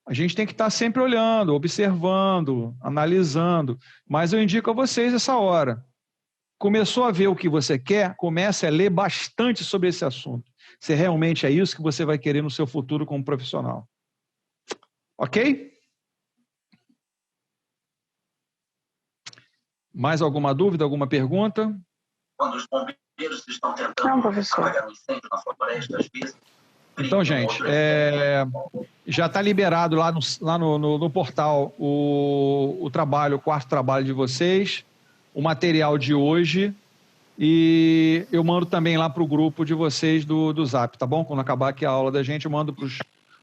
a gente tem que estar sempre olhando, observando, analisando. Mas eu indico a vocês essa hora. Começou a ver o que você quer, comece a ler bastante sobre esse assunto. Se realmente é isso que você vai querer no seu futuro como profissional. Ok? Mais alguma dúvida, alguma pergunta? Quando os bombeiros estão tentando apagar um incêndio na floresta, às vezes... Então, gente, já está liberado lá no portal o trabalho, o quarto trabalho de vocês, o material de hoje, e eu mando também lá para o grupo de vocês do Zap, tá bom? Quando acabar aqui a aula da gente, eu mando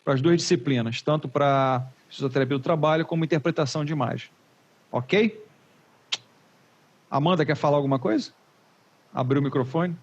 para as 2 disciplinas, tanto para fisioterapia do trabalho como interpretação de imagem. Ok? Amanda, quer falar alguma coisa? Abriu o microfone.